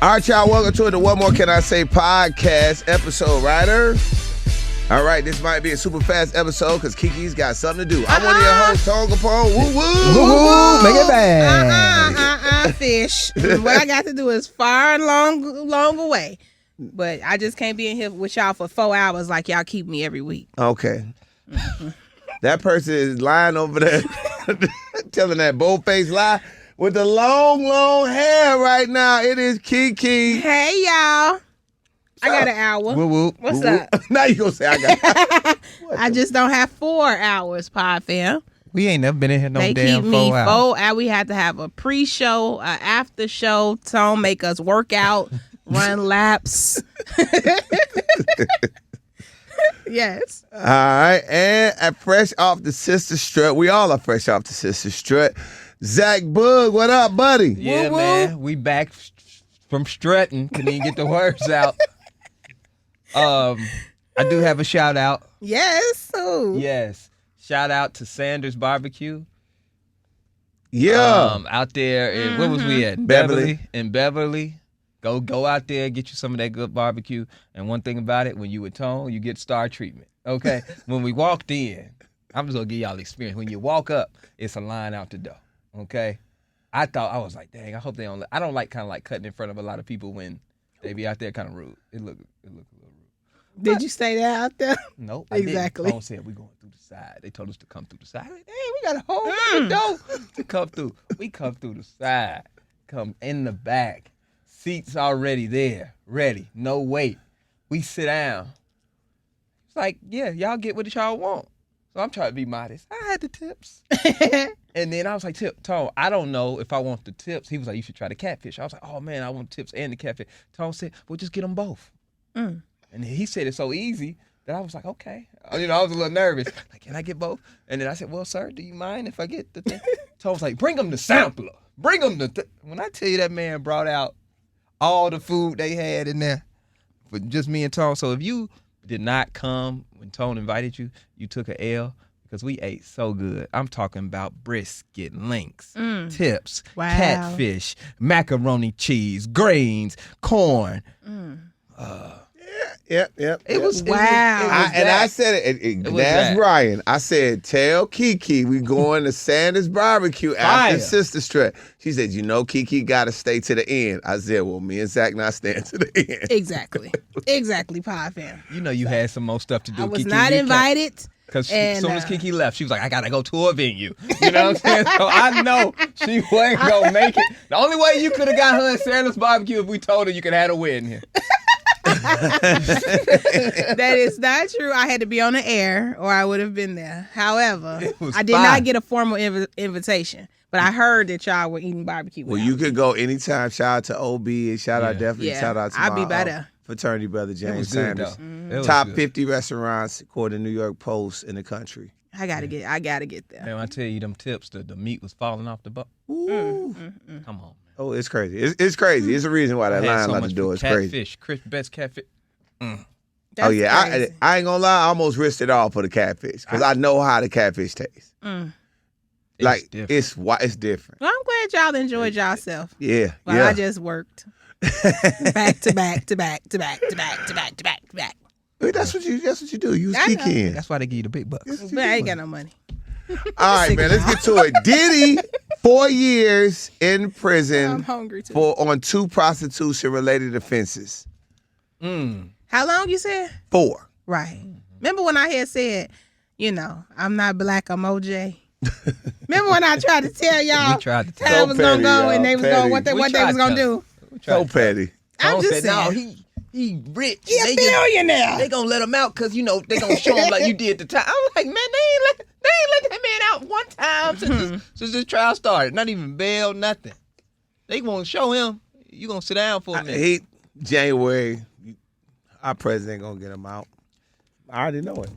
All right, y'all, welcome to the What More Can I Say podcast episode, Ryder. All right, this might be a super fast episode because KeKe's got something to do. I'm one of your hosts, Kapone. Woo, woo. Woo, woo. Make it bad. Fish. What I got to do is far and long away. But I just can't be in here with y'all for 4 hours like y'all keep me every week. Okay. That person is lying over there telling that bold-faced lie with the long hair right now. It is KeKe. Hey, y'all. I got an hour. Woo, woo. What's woo, up? Woo. Now you gonna say I got I just don't have 4 hours, Pod Fam. We ain't never been in here no They damn keep me 4 hours. 4 hours. We had to have a pre-show, after show. Tone make us work out, run laps. Yes. All right, and fresh off the sister strut. We all are fresh off the sister strut. Zach Boog, what up, buddy? Yeah, Woo, woo. man. We back from strutting. Couldn't even get the words out. I do have a shout out. Yes. Ooh. Yes. Shout out to Sanders Barbecue. Yeah. Out there in, where was we at? Beverly. In Beverly. Go out there, get you some of that good barbecue. And one thing about it, when you with Tone, you get star treatment. Okay? When we walked in, I'm just gonna give y'all the experience. When you walk up, it's a line out the door. Okay? I was like, dang, I hope they don't. I don't like kind of like cutting in front of a lot of people when they be out there kind of rude. It look a little rude. Did you say that out there? Nope. Exactly. Tone said we going through the side. They told us to come through the side. Like, dang, we got a whole other door to come through. We come through the side. Come in the back. Seats already there. Ready. No wait. We sit down. It's like, yeah, y'all get what y'all want. So I'm trying to be modest. I had the tips. And then I was like, Tone, I don't know if I want the tips. He was like, you should try the catfish. I was like, oh, man, I want tips and the catfish. Tone said, well, just get them both. And he said it so easy that I was like, okay. You know, I was a little nervous. Like, can I get both? And then I said, well, sir, do you mind if I get the thing? Tone was like, bring them the sampler. Bring them the When I tell you that man brought out all the food they had in there for just me and Tone. So if you did not come when Tone invited you, you took an L because we ate so good. I'm talking about brisket, links, tips, Wow. catfish, macaroni cheese, grains, corn. Yep. It was Wow. I said it was that's that. Brian. I said, tell KeKe we going to Sanders Barbecue after Fire. Sister Strut. She said, you know, KeKe got to stay to the end. I said, well, me and Zach not staying to the end. Exactly, Pod Fam. You know you had some more stuff to do. I was KeKe, not invited. Because as And, soon as KeKe left, she was like, I got to go to a venue. You know what I'm saying? So I know she wasn't going to make it. The only way you could have got her at Sanders Barbecue if we told her you could have a wedding here. That is not true. I had to be on the air or I would have been there. However, was I did fine. not get a formal invitation, but I heard that y'all were eating barbecue. Well, without you me. could go anytime. Shout out to OB and shout out definitely Yeah. shout out to I'll my be by there. fraternity brother It James was good, Sanders. though. It was Top good. 50 restaurants according to New York Post in the country. I gotta get there. Man, when I tell you them tips, the meat was falling off the bone. Ooh. Come on, man. Oh, it's crazy. It's crazy. It's a reason why that I had line so out much the door for is crazy. catfish, best catfish. That's Oh yeah, crazy. I ain't gonna lie. I almost risked it all for the catfish because I know how the catfish tastes. Like different. it's different. Well, I'm glad y'all enjoyed yourself. Yeah, Well, yeah. I just worked back to back to back to back to back to back to back to back. Wait, that's what you do. You was I know. KeKe. That's why they give you the big bucks. But I ain't got no money. All right, man. Let's get to it. Diddy, 4 years in I'm prison hungry too. on 2 prostitution-related offenses. How long you said? 4. Right. Remember when I had said, you know, I'm not black, I'm OJ. Remember when I tried to tell y'all We tried to tell how So it was gonna petty, go y'all, and they was petty. going what they We was tried gonna to. do? So petty. I'm Tone just said, no, saying. he rich. He a They billionaire. gonna let him out because, you know, they gonna show him like you did the time. I was like, man, they ain't let that man out one time since this trial started. Not even bail, nothing. They won't show him. You gonna sit down for a minute. January, our president gonna get him out. I already know it.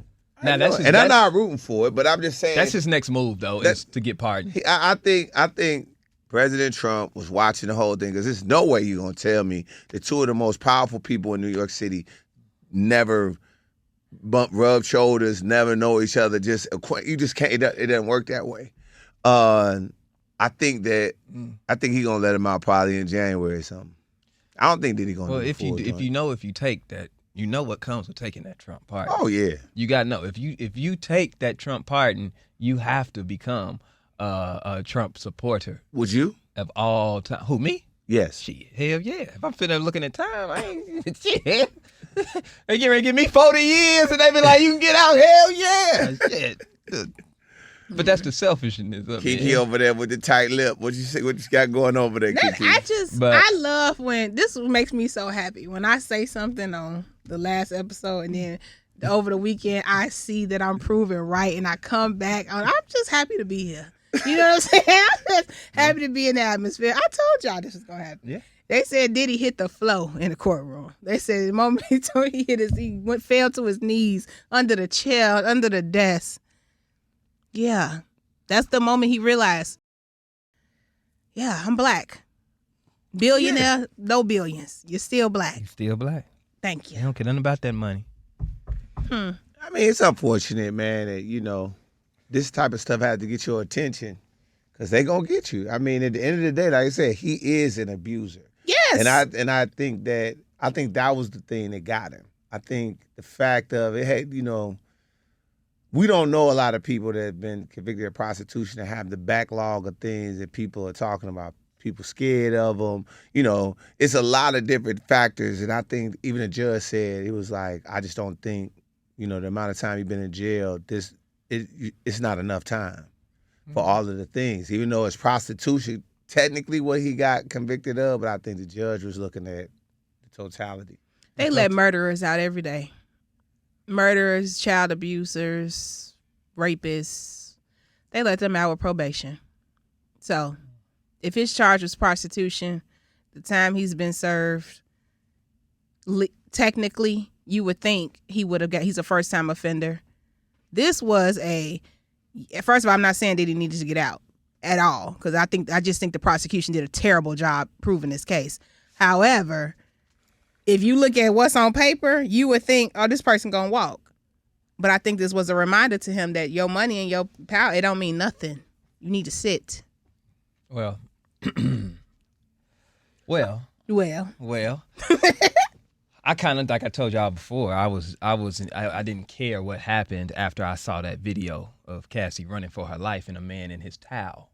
Now, that's his, And I'm not rooting for it, but I'm just saying that's his next move, though, is to get pardoned. I think President Trump was watching the whole thing because there's no way you're going to tell me that 2 of the most powerful people in New York City never rub shoulders, never know each other. You just can't. It doesn't work that way. I think he's going to let him out probably in January or something. I don't think Diddy gonna Well, do if you if you take that, you know what comes with taking that Trump pardon. Oh yeah. You gotta know if you take that Trump pardon, you have to become a Trump supporter Would you? of all time. Who, me? Yes. Shit, hell yeah. If I'm sitting there looking at time, I ain't shit. They get ready to give me 40 years and they be like, you can get out. Hell yeah. Shit. But that's the selfishness of KeKe it. over there with the tight lip. What you say? What you got going over there, KeKe? I love when this makes me so happy when I say something on the last episode and then over the weekend I see that I'm proven right and I come back. I'm just happy to be here. You know what I'm saying? I'm just happy to be in the atmosphere. I told y'all this was gonna happen. Yeah. They said Diddy hit the flow in the courtroom. They said the moment he fell to his knees under the chair, under the desk. Yeah, that's the moment he realized, yeah, I'm black. Billionaire, no billions. You're still black. He's still black. Thank You you. don't care nothing about that money. I mean, it's unfortunate, man, that, this type of stuff had to get your attention because they going to get you. I mean, at the end of the day, like I said, he is an abuser. Yes. And I think that was the thing that got him. I think the fact of it, hey, we don't know a lot of people that have been convicted of prostitution and have the backlog of things that people are talking about. People scared of them. It's a lot of different factors. And I think even the judge said, it was like, I just don't think, the amount of time you've been in jail, it's not enough time for all of the things. Even though it's prostitution, technically what he got convicted of, but I think the judge was looking at the totality. They let murderers out every day. Murderers, child abusers, rapists. They let them out with probation. So if his charge was prostitution, the time he's been served, technically, you would think he's a first-time offender. This was first of all, I'm not saying that he needed to get out at all, because I just think the prosecution did a terrible job proving this case. However, if you look at what's on paper, you would think, oh, this person gonna walk. But I think this was a reminder to him that your money and your power, it don't mean nothing. You need to sit. Well. I kind of, like I told y'all before, I didn't care what happened after I saw that video of Cassie running for her life and a man in his towel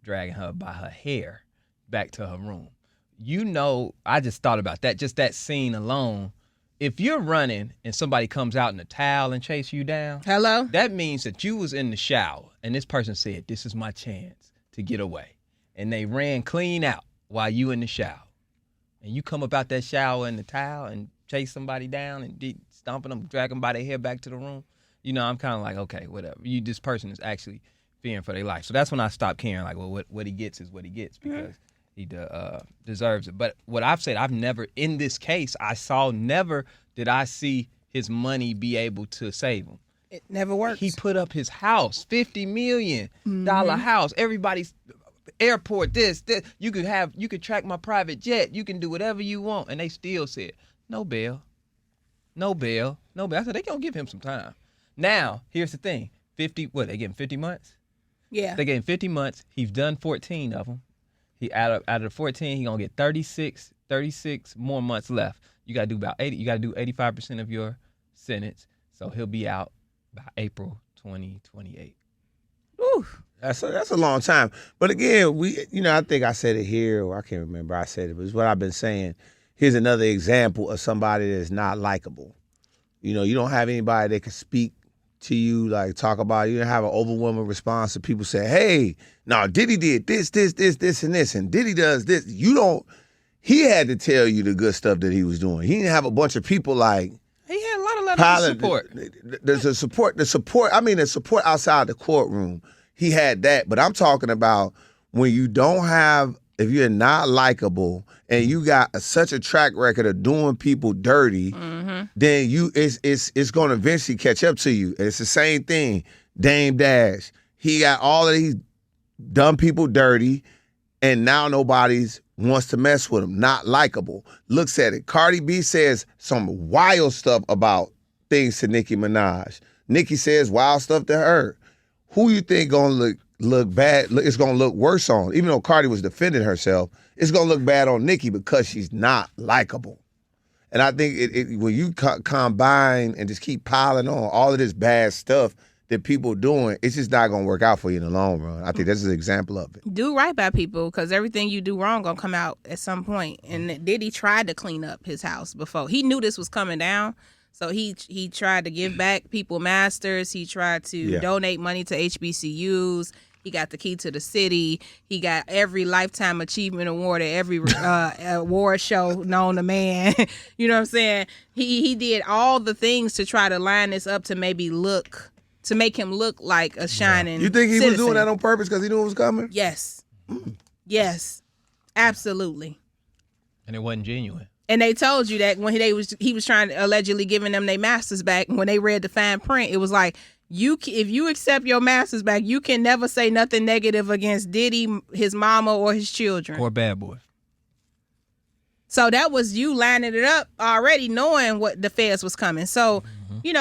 dragging her by her hair back to her room. I just thought about that, just that scene alone. If you're running and somebody comes out in a towel and chase you down, hello, that means that you was in the shower and this person said, this is my chance to get away. And they ran clean out while you in the shower. And you come about that shower in the towel and chase somebody down and stomping them, drag them by their hair back to the room. I'm kind of like, okay, whatever. This person is actually fearing for their life. So that's when I stopped caring. Like, well, what he gets is what he gets because he deserves it. But what I've said, I've never, in this case, never did I see his money be able to save him. It never works. He put up his house, $50 million house. Everybody's airport, this. You could track my private jet. You can do whatever you want. And they still said, no bail. I said, they gonna give him some time. Now, here's the thing. They gave him 50 months? Yeah. They gave him 50 months. He's done 14 of them. He out of the 14, he gonna get 36 more months left. You gotta do about 80. You gotta do 85% of your sentence. So he'll be out by April 2028. Ooh. That's a long time. But again, I think I said it here, or I can't remember I said it, but it's what I've been saying. Here's another example of somebody that's not likable. You don't have anybody that can speak to you, like talk about it. You don't have an overwhelming response to people say, hey, no, Diddy did this, and this, and Diddy does this. He had to tell you the good stuff that he was doing. He didn't have a bunch of people like, he had a lot of letters of support. There's the support outside the courtroom. He had that, but I'm talking about when if you're not likable and you got such a track record of doing people dirty, then it's going to eventually catch up to you. And it's the same thing. Dame Dash, he got all of these done people dirty, and now nobody's wants to mess with him. Not likable. Looks at it. Cardi B says some wild stuff about things to Nicki Minaj. Nicki says wild stuff to her. Who you think gonna look bad? It's gonna look worse on. Even though Cardi was defending herself, it's gonna look bad on Nicki because she's not likable. And I think when you combine and just keep piling on all of this bad stuff that people doing, it's just not gonna work out for you in the long run. I think that's an example of it. Do right by people, because everything you do wrong gonna come out at some point. And Diddy tried to clean up his house before. He knew this was coming down, so he tried to give back people masters. He tried to donate money to HBCUs. He got the key to the city. He got every Lifetime Achievement Award at every award show known to man. You know what I'm saying? He did all the things to try to line this up to make him look like a shining You think he citizen. was doing that on purpose because he knew it was coming? Yes. Yes. Absolutely. And it wasn't genuine. And they told you that when he was trying to allegedly giving them their masters back, when they read the fine print, it was like, if you accept your masters back, you can never say nothing negative against Diddy, his mama, or his children. Or Bad Boy. So that was you lining it up already, knowing what the feds was coming. So,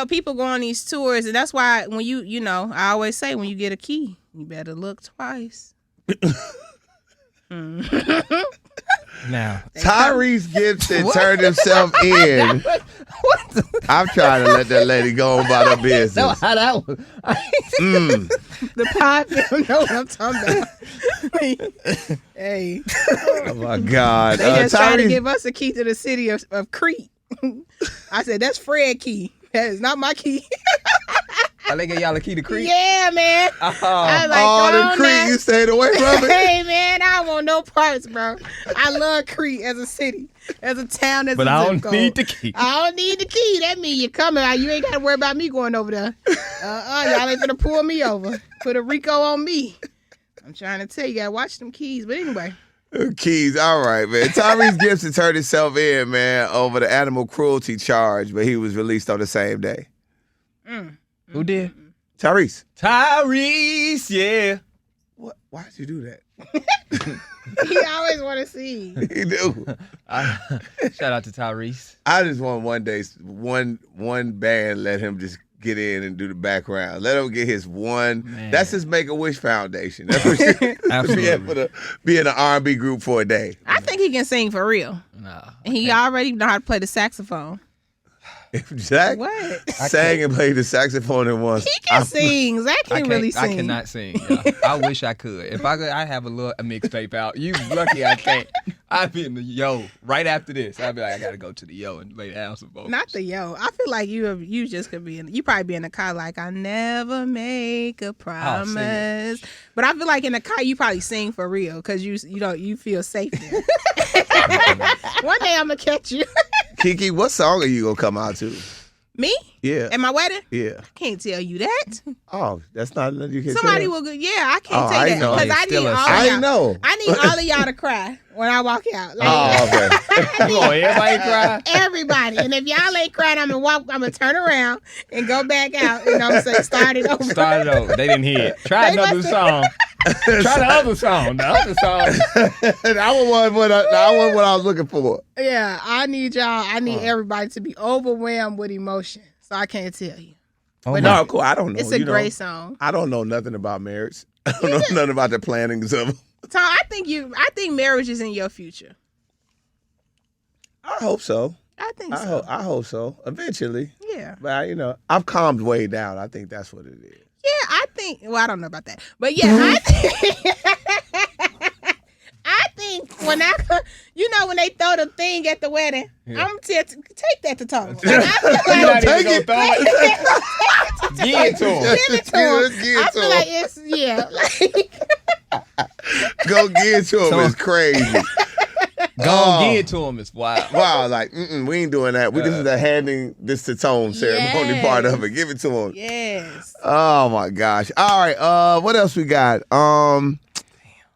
people go on these tours, and that's why when I always say, when you get a key, you better look twice. Now, Tyrese Gibson turned himself in. I'm trying to let that lady go on about her business. no, how that was. The pod film know what I'm talking about. Hey. Oh my God. They just trying to Tyrese, give us a key to the city of Crete. I said, that's Fred key. That is not my key. Oh, they gave y'all a key to Crete? Yeah, man. I was like, all go the on Crete now. you stayed away from it. Hey, man, I don't want no parts, bro. I love Crete as a city, as a town, as But a I zip don't code. need the key. I don't need the key. That means you're coming. You ain't got to worry about me going over there. Y'all ain't gonna pull me over. Put a Rico on me. I'm trying to tell you, gotta watch them keys. But anyway. Keys, all right, man. Tyrese Gibson turned himself in, man, over the animal cruelty charge, but he was released on the same day. Who did? Tyrese. Tyrese, yeah. What? Why did you do that? He always want to see. He do. Shout out to Tyrese. I just want one day, one band let him just get in and do the background. Let him get his one. Man. That's his Make-A-Wish Foundation. That's what should Absolutely. be in an R&B group for a day. I think he can sing for real. Nah. And he already know how to play the saxophone. If Zach What? sang and played the saxophone at once, He can sing. Zach can't really sing. I cannot sing. Yeah. I wish I could. If I could, I'd have a mixtape out. You lucky I can't. I'd be in the yo right after this. I'd be like, I gotta go to the yo and lay down some vocals. Not the yo. I feel like you just could be you probably be in the car like, I never make a promise. But I feel like in the car you probably sing for real because you feel safe there. One day I'm gonna catch you. KeKe, what song are you gonna come out to? Me? Yeah. At my wedding? Yeah. I can't tell you that. Oh, that's not nothing you can Somebody say. will go, I can't Oh, tell I that know. because It's I still need a all song. of I y'all. know. I need all of y'all to cry when I walk out. Like, Oh, okay. You want everybody to cry? everybody. And if y'all ain't crying, I'm gonna turn around and go back out. You know what I'm saying? Start it over. Start it over. They didn't hear it. Try They another must song. Try the other song. The other song. That was what I was looking for. Yeah, I need y'all. I need everybody to be overwhelmed with emotion. So I can't tell you. Oh But No, cool. I don't know. It's a You know, great song. I don't know nothing about marriage. I don't know nothing about the plannings of them. Tom, I think marriage is in your future. I hope so. I think so. I hope so. Eventually. Yeah. But I've calmed way down. I think that's what it is. Yeah, I think. Well, I don't know about that, but yeah, I think. I think when when they throw the thing at the wedding, Yeah. I'm take that to Tom. Like, I You're not Take even it. gonna throw it. Give it to him. give it to him. Give it I to feel him. like it's Go give it to him. So- It's crazy. Go on, give it to him. It's wild. Wow, like, we ain't doing that. This is the handing this to Tone ceremony Yes. part of it. Give it to him. yes. Oh my gosh. All right. What else we got?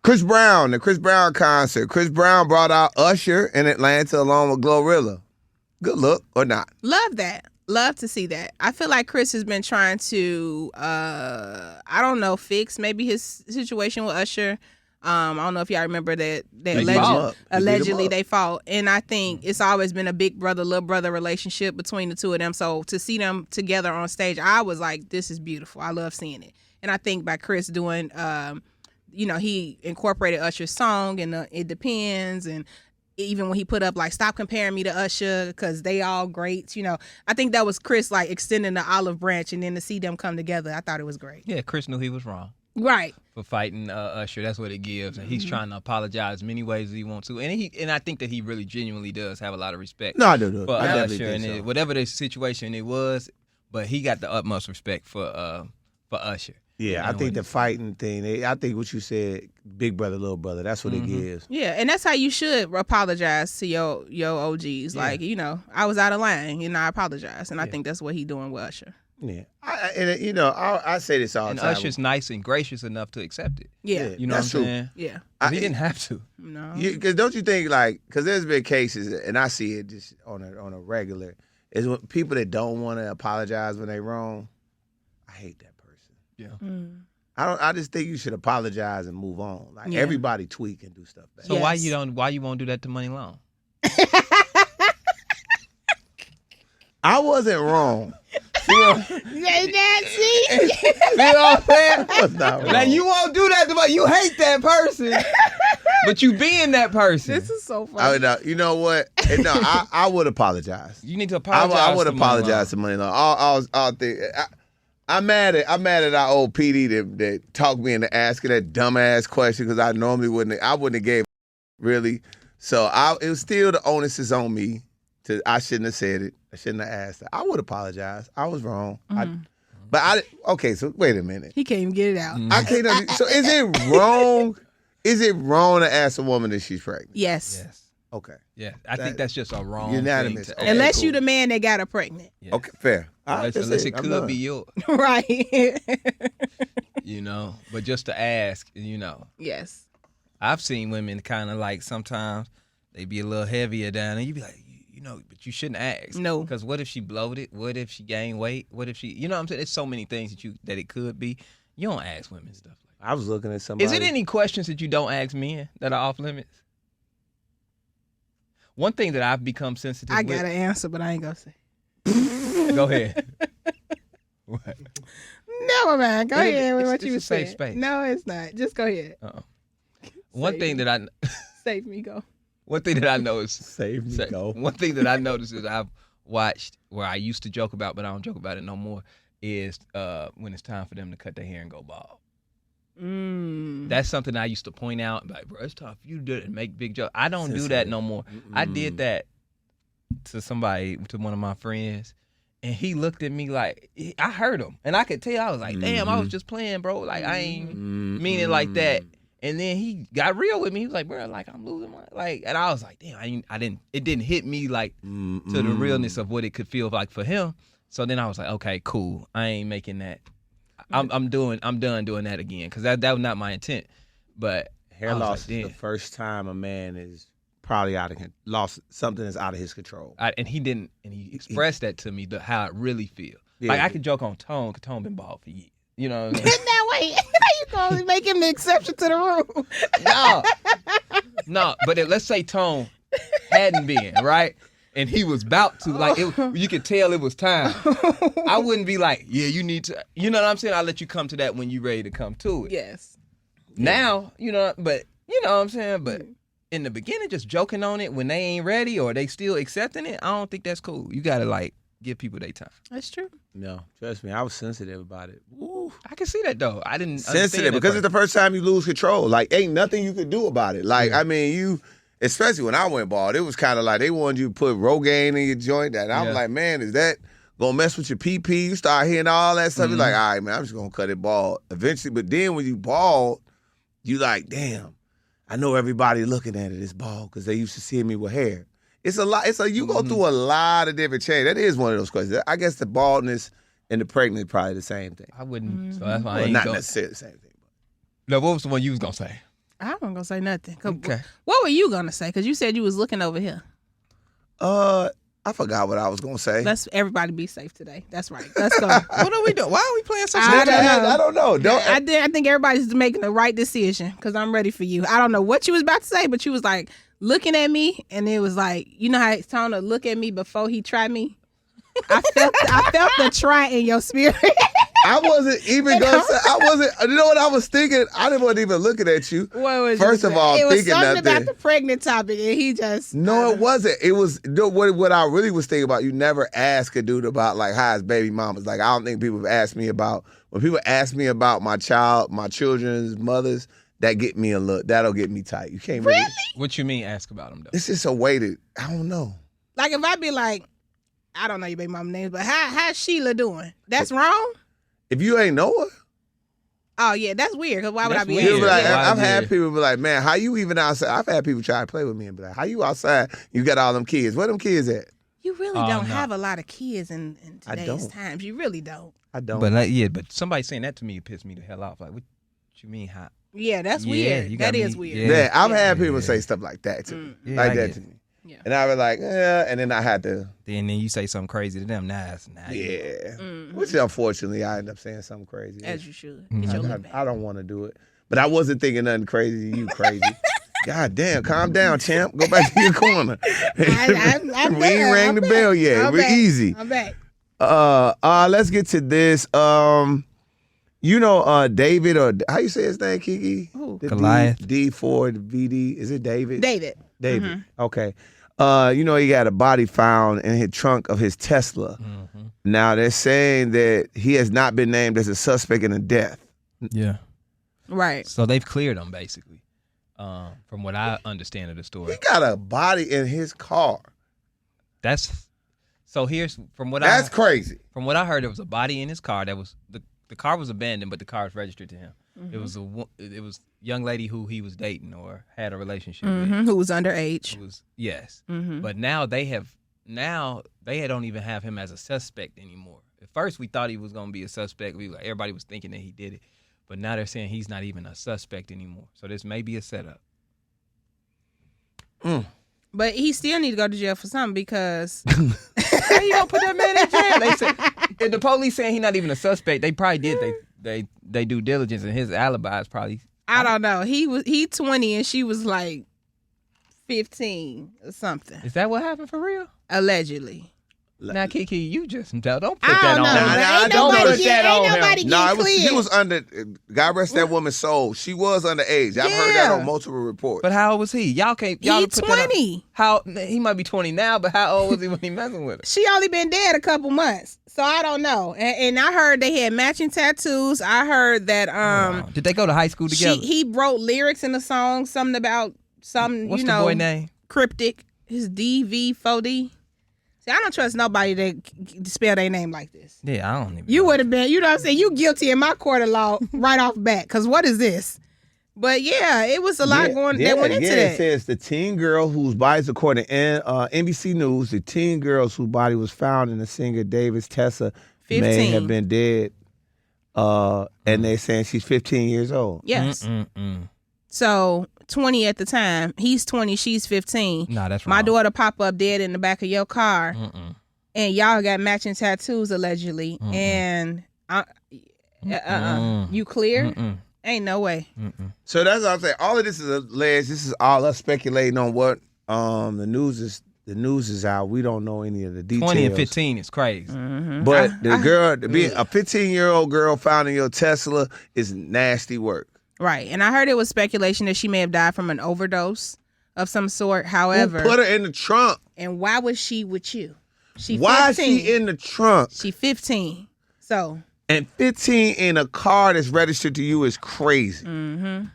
Chris Brown, the Chris Brown concert. Chris Brown brought out Usher in Atlanta along with Glorilla. Good look or not? Love that. Love to see that. I feel like Chris has been trying to, I don't know, fix maybe his situation with Usher. I don't know if y'all remember that They beat him up. allegedly they fought. And I think it's always been a big brother, little brother relationship between the two of them. So to see them together on stage, I was like, this is beautiful. I love seeing it. And I think by Chris doing he incorporated Usher's song and It Depends, and even when he put up like "Stop Comparing Me to Usher" because they all greats. I think that was Chris like extending the olive branch, and then to see them come together, I thought it was great. Yeah, Chris knew he was wrong. Right. For fighting Usher. That's what it gives. And he's trying to apologize many ways as he wants to. And I think that he really genuinely does have a lot of respect No, I do. for I definitely Usher. think And so. whatever the situation it was, but he got the utmost respect for Usher. Yeah, I think the fighting thing, I think what you said, big brother, little brother, that's what it gives. Yeah, and that's how you should apologize to your OGs. Yeah. Like, I was out of line, and I apologize. And I think that's what he doing with Usher. Yeah. I say this all the And time. Usher's nice and gracious enough to accept it. Yeah. You know That's what I'm true. saying? Yeah. 'Cause he didn't have to. No. Because don't you think, like, because there's been cases, and I see it just on a regular, is when people that don't want to apologize when they wrong, I hate that person. Yeah. I just think you should apologize and move on. Like, Yeah. everybody tweak and do stuff better. So Yes. why you won't do that to Money Long? I wasn't wrong. See? You know what I'm saying? I was not wrong. Now you won't do that to you hate that person, but you being that person. This is so funny. You know what? No, I would apologize. You need to apologize. I would to Money apologize to Money Long. I'm mad at our old PD that talked me into asking that dumbass question because I normally wouldn't have gave really. So it was still the onus is on me. I shouldn't have said it. I shouldn't have asked it. I would apologize. I was wrong. Okay, so wait a minute. He can't even get it out. I can't. So is it wrong? Is it wrong to ask a woman if she's pregnant? Yes. Yes. Okay. Yeah. I think that's just a wrong Unanimous. thing to Okay, ask. Unless cool. you the man that got her pregnant. Yeah. Okay, fair. Unless it could be yours. Right. But just to ask, Yes. I've seen women kind of like sometimes they be a little heavier down, and you be like, but you shouldn't ask. No. Because what if she bloated? What if she gained weight? What if she, you know what I'm saying? There's so many things that it could be. You don't ask women stuff like that. I was looking at somebody. Is it any questions that you don't ask men that are off limits? One thing that I've become sensitive I with. got an answer, but I ain't gonna say. Go ahead. What? Never mind. Go ahead with what it's you a were safe saying. space. No, it's not. Just go ahead. One Save thing me. that I Save me. Go. One thing that I know is Save me, go. One thing that I noticed is I've watched where I used to joke about, but I don't joke about it no more, is when it's time for them to cut their hair and go bald. That's something I used to point out, like, bro, it's time for you to do it and make big jokes. I don't do that no more. I did that to one of my friends, and he looked at me like, I hurt him, and I could tell. I was like, damn, I was just playing, bro. Like, I ain't mean it like that. And then he got real with me. He was like, bro, like, I'm losing my, like, and I was like, damn, it didn't hit me like to the realness of what it could feel like for him. So then I was like, okay, cool. I ain't making that. I'm done doing that again, because that was not my intent. But Hair loss is the first time a man is probably lost something that's out of his control. And he expressed that to me, how it really feel. Yeah. Like, I could joke on Tone, because Tone been bald for years. You know what I mean? That way, you gonna make him the exception to the rule? No. But let's say Tone hadn't been, right? And he was about to, like, you could tell it was time. I wouldn't be like, yeah, you need to, you know what I'm saying? I'll let you come to that when you're ready to come to it. Yes. Now, but you know what I'm saying? But in the beginning, just joking on it when they ain't ready or they still accepting it, I don't think that's cool. You gotta, like, give people their time. That's true. No, trust me, I was sensitive about it. Woo. I can see that, though. I didn't Sensitive because it's the first time you lose control. Like, ain't nothing you could do about it. Like, I mean, especially when I went bald, it was kind of like they wanted you to put Rogaine in your joint. And I was like, man, is that gonna mess with your PP? You start hearing all that stuff. You're like, all right, man, I'm just gonna cut it bald eventually. But then when you bald, you like, damn, I know everybody looking at it is bald because they used to see me with hair. It's a lot. You go through a lot of different changes. That is one of those questions. I guess the baldness and the pregnant is probably the same thing. I wouldn't. So that's why I Well, ain't not go. necessarily the same thing. No, what was the one you was gonna say? I wasn't gonna say nothing. Okay. What were you gonna say? Because you said you was looking over here. I forgot what I was gonna say. Let's everybody be safe today. That's right. Let's go. What are we doing? Why are we playing so I serious? don't know. I don't know. I think everybody's making the right decision because I'm ready for you. I don't know what you was about to say, but you was like looking at me, and it was like, you know how it's time to look at me before he tried me. I felt the try in your spirit. I wasn't even gonna say. I wasn't. You know what I was thinking? I didn't want to even looking at you. What was First of all, it was thinking something nothing. about the pregnant topic, and he just No, it wasn't. It was what I really was thinking about. You never ask a dude about like how his baby mama's. Like I don't think people have asked me about when people ask me about my children's mothers. That get me a look. That'll get me tight. You can't really. What you mean? Ask about him though. It's just a way to. I don't know. like if I be like, I don't know your baby mama names, but how's Sheila doing? That's wrong. If you ain't know her. Oh yeah, that's weird. Cause why would I That's be? weird. People be like, Yeah. I've had people be like, man, how you even outside? I've had people try to play with me and be like, how you outside? You got all them kids. Where them kids at? You really Oh, don't no. have a lot of kids in I today's don't. times. You really don't. I don't. But but somebody saying that to me pissed me the hell off. Like, what you mean? How? Yeah, that's Yeah, weird. you got That is me- weird. yeah, I've had people Yeah. say stuff like that to me. Yeah, like I that get to it. me. Yeah. And I was like, and then I had to, Then you say something crazy to them. Nah, it's not. yeah. Mhm. Which unfortunately, I end up saying something crazy. As you should. Mhm. Get your lip I don't want to do it. But I wasn't thinking nothing crazy. You crazy. God damn, calm down, champ. Go back to your corner. I'm We ain't rang the bell yet. I'm We're back. easy. I'm back. Let's get to this. You know, David, or how you say his name, KeKe? Who? The Goliath. D4, the VD. Is it David? David. David. Okay. You know, he got a body found in his trunk of his Tesla. Mhm. Now they're saying that he has not been named as a suspect in the death. Yeah. Right. So they've cleared him basically, from what I understand of the story. He got a body in his car. That's so. Here's That's crazy. from what I heard. There was a body in his car. That was the car was abandoned, but the car was registered to him. It was a young lady who he was dating or had a relationship with. Who was underage. It was yes, Mm-hmm. but now they don't even have him as a suspect anymore. At first, we thought he was gonna be a suspect. Everybody was thinking that he did it, but now they're saying he's not even a suspect anymore. So this may be a setup. But he still need to go to jail for something because How you gonna put that man in jail? They said if the police saying he's not even a suspect. They probably did. They due diligence, and his alibi is probably. I don't know. He 20 and she was like 15 or something. Is that what happened for real? Allegedly. Now, KeKe, you just don't put I that don't know. on him. Ain't I Don't nobody put get- that ain't on nobody him. get No, cleared. she was under. God rest that woman's soul. She was underage. I've heard that Yeah. on multiple reports. But how old was he? Y'all can't. Y'all He put that on- 20. How he might be 20 now, but how old was he when he messing with her? She only been dead a couple months. So I don't know. And I heard they had matching tattoos. I heard that Wow. Did they go to high school together? he wrote lyrics in the song, something about some, What's you the know, boy name? cryptic. His DV4D. See, I don't trust nobody that spell their name like this. Yeah, I don't even. You know. would have been, you know what I'm saying? You guilty in my court of law right off bat. Because what is this? But yeah, it was a lot that went into It that. says the teen girl whose body is according to NBC News, the teen girl whose body was found in the singer David's Tessa may 15. have been dead. And they're saying she's 15 years old. Yes. Mm-mm. So 20 at the time. He's 20, she's 15. Nah, that's My wrong. daughter pop up dead in the back of your car. Mm-mm. And y'all got matching tattoos allegedly. Mm-mm. And Mm-mm. you clear? Mm-mm. Ain't no way. Mm-mm. So that's what I'm saying. All of this is alleged. This is all us speculating on what the news is out. We don't know any of the details. 20 and 15 is crazy. Mm-hmm. But the girl, being a 15-year-old girl found in your Tesla is nasty work. Right. And I heard it was speculation that she may have died from an overdose of some sort. However, Who put her in the trunk? and why was she with you? She Why is 15. she in the trunk? She 15. So, And 15 in a car that's registered to you is crazy. mm-hmm.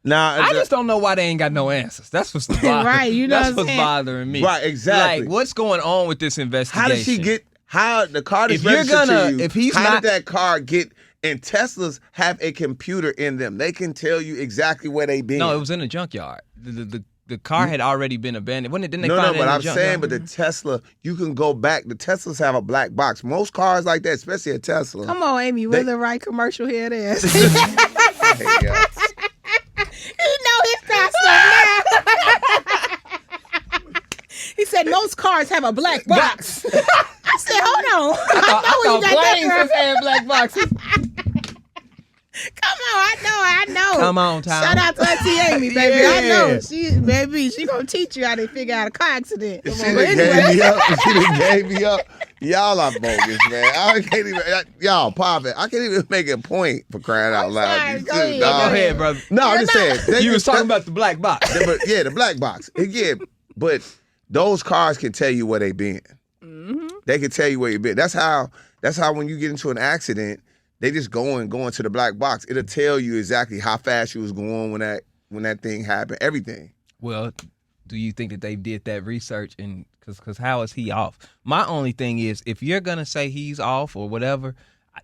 Now, I just don't know why they ain't got no answers. That's what's bothering. Right, you know That's what I'm what's saying? bothering me. Right, exactly. Like, what's going on with this investigation? how did she get? How the car that's If you're registered gonna- to you? if he's how not- did that car get? And Teslas have a computer in them. They can tell you exactly where they been. No, it was in a junkyard. The car had already been abandoned. Didn't they No, find it but in I'm the junkyard? saying, but the Tesla, you can go back. The Teslas have a black box. Most cars like that, especially a Tesla. Come on, Amy. We're the right commercial here it is. He Hey, yeah. know his car stuff now. He said most cars have a black box. I said, hold on. I know where you got that from. had black boxes. Come on, I know. Come on, Tom. Shout out to Auntie Amy, baby. I Yeah. know. She gonna teach you how to figure out a car accident. Come She on, done but anyway. gave me up. She done gave me up. Y'all are bogus, man. I can't even. Y'all pop it. I can't even make a point for crying out loud. sorry, You go too, ahead, dog. Go ahead, brother. No, I'm just saying. You was talking about the black box. Yeah, the black box. Yeah, but those cars can tell you where they been. Mm-hmm. They can tell you where you been. That's how when you get into an accident, they just going to the black box. It'll tell you exactly how fast you was going when that thing happened. Everything. Well, do you think that they did that research? And because how is he off? My only thing is, if you're gonna say he's off or whatever,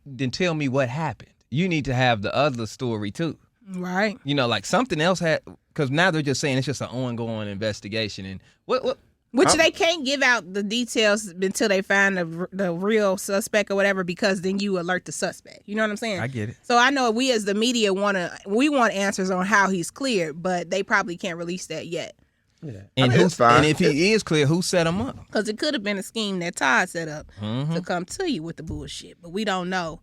then tell me what happened. You need to have the other story too. Right. You know, like something else had. Because now they're just saying it's just an ongoing investigation. And what? Which they can't give out the details until they find the real suspect or whatever, because then you alert the suspect. You know what I'm saying? I get it. So I know we as the media want answers on how he's cleared, but they probably can't release that yet. Yeah. And it's fine. And if he is clear, who set him up? Because it could have been a scheme that Todd set up Mm-hmm. to come to you with the bullshit, but we don't know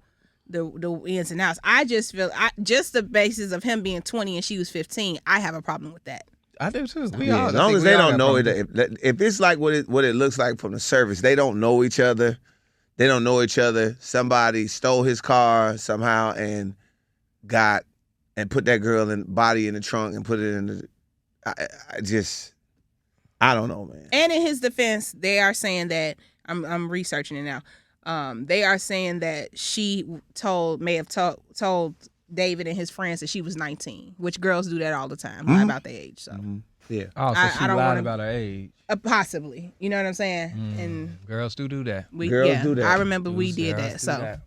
the ins and outs. I just feel just the basis of him being 20 and she was 15, I have a problem with that. I do too. As long as they don't know it, if it's like what it looks like from the surface, they don't know each other. They don't know each other. Somebody stole his car somehow and put that girl in body in the trunk and put it in the. I don't know, man. And in his defense, they are saying that I'm researching it now. They are saying that she may have told David and his friends that she was 19, which girls do that all the time, lie about their age. So Yeah. Oh, so she I don't lied wanna- about her age. Possibly, you know what I'm saying? And Girls do that. Girls do that. I remember we did Girls that. do So that.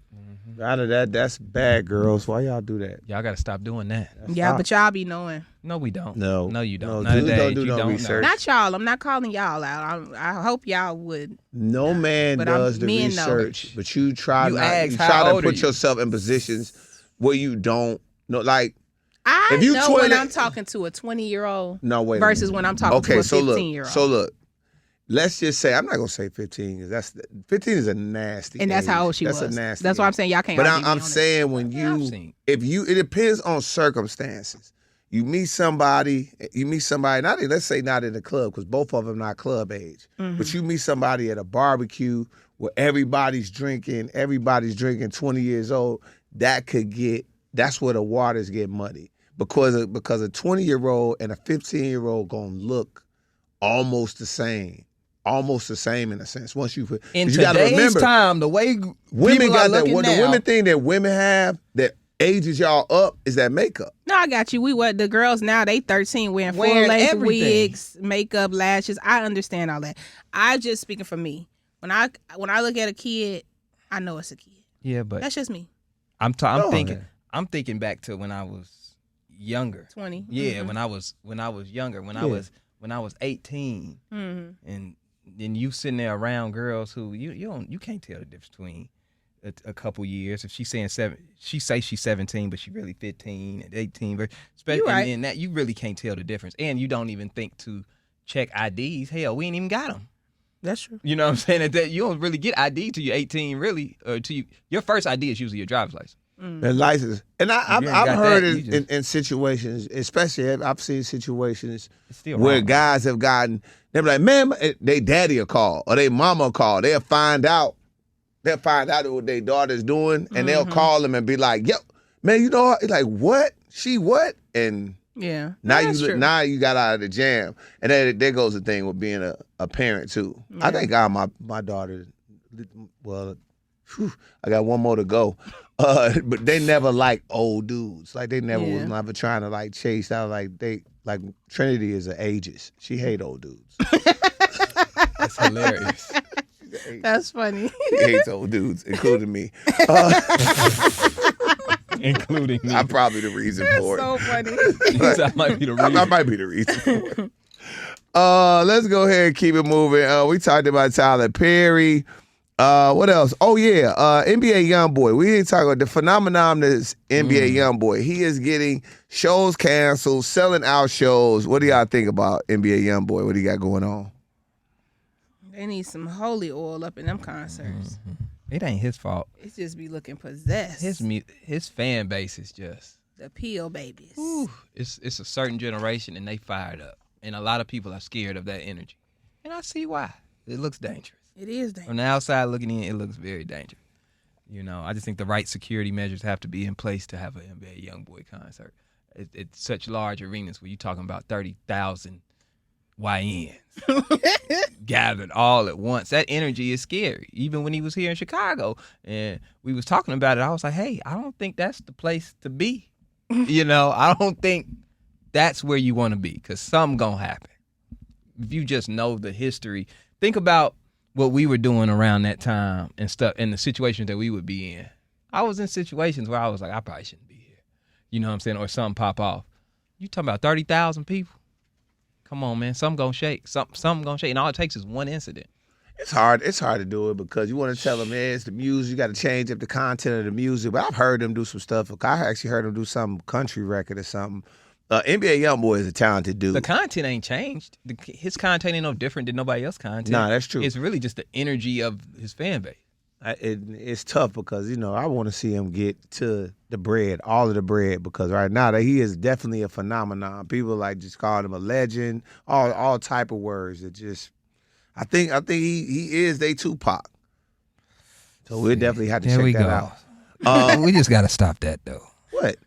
Out of that, that's bad, girls. Why y'all do that? Y'all got to stop doing that. yeah, but y'all be knowing. No, we don't. No. No, you don't. No, Not dudes at that don't age. do You no don't know. research. Not y'all. I'm not calling y'all out. I hope y'all would. No man But does the men know. research, but you try You not. ask, You how try to old are put you? yourself in positions where you don't know. Like, I If you know when 20 I'm talking to a 20-year-old no, wait. a versus minute. when I'm talking to a 15-year-old. So look. Let's just say I'm not gonna say 15 because 15 is a nasty. And that's age. how old she that's was. a nasty. That's why age. I'm saying y'all can't. But argue me I'm on that. saying when I've seen. it depends on circumstances. You meet somebody, let's say not in the club, because both of them not club age. But you meet somebody at a barbecue where everybody's drinking 20 years old, that's where the waters get muddy. Because a 20-year-old and a 15-year-old gonna look almost the same in a sense. Once you put, In you gotta today's remember, time, the way women people got are that. looking What the now, women thing that women have that ages y'all up is that makeup. No, I got you. The girls now, they 13 wearing full Wearing length everything. wigs, makeup, lashes. I understand all that. I just speaking for me. When I look at a kid, I know it's a kid. Yeah, but That's just me. I'm Go thinking. ahead. I'm thinking back to when I was younger. 20. Yeah, when I was younger, when I was 18, and then you sitting there around girls who you can't tell the difference between a couple years. If she's saying she say she's 17, but she really 15 and 18. You right. And that you really can't tell the difference, and you don't even think to check IDs. Hell, we ain't even got them. That's true. You know what I'm saying? That you don't really get ID till you're 18, really, or your first ID is usually your driver's license. And license. And I've you ain't got heard that, you in situations, especially I've seen situations It's still where wrong. guys have gotten, they're like, man, they daddy will call or they mama will call. They'll find out what their daughter's doing, and they'll call them and be like, yo, man, you know, it's like, what? She what? And Yeah. now That's true. you got out of the jam. And then there goes the thing with being a parent too. Yeah. I think my daughter, well, I got one more to go. But they never like old dudes. Like they never was never trying to like chase out like Trinity is an ageist. She hate old dudes. That's hilarious. That's funny. She hates old dudes, including me. Including me. I'm probably the reason for it. So funny. That might be the reason. I might be the reason for it. Let's go ahead and keep it moving. We talked about Tyler Perry. What else? Oh yeah, NBA YoungBoy. We didn't talk about the phenomenon that's NBA YoungBoy. He is getting shows canceled, selling out shows. What do y'all think about NBA YoungBoy? What do you got going on? They need some holy oil up in them concerts. It ain't his fault. It just be looking possessed. His fan base is just. The peel babies. It's a certain generation and they fired up, and a lot of people are scared of that energy, and I see why. It looks dangerous. It is dangerous. From the outside looking in, it looks very dangerous. You know, I just think the right security measures have to be in place to have an NBA YoungBoy concert. It's such large arenas where you're talking about 30,000 YNs gathered all at once. That energy is scary. Even when he was here in Chicago and we was talking about it, I was like, hey, I don't think that's the place to be. You know, I don't think that's where you want to be because something going to happen. If you just know the history, think about what we were doing around that time and stuff and the situations that we would be in. I was in situations where I was like, I probably shouldn't be here. You know what I'm saying? Or something pop off. You talking about 30,000 people? Come on, man. Something gonna shake. Something gonna shake. And all it takes is one incident. It's hard to do it because you want to tell them, man, it's the music. You got to change up the content of the music. But I've heard them do some stuff. I actually heard them do some country record or something. NBA YoungBoy is a talented dude. The content ain't changed. His content ain't no different than nobody else's content. Nah, that's true. It's really just the energy of his fan base. It's tough because, you know, I want to see him get to the bread, all of the bread, because right now he is definitely a phenomenon. People like just call him a legend, all type of words. It just, I think he is they Tupac. So we'll definitely have to check that out. We just got to stop that, though. What?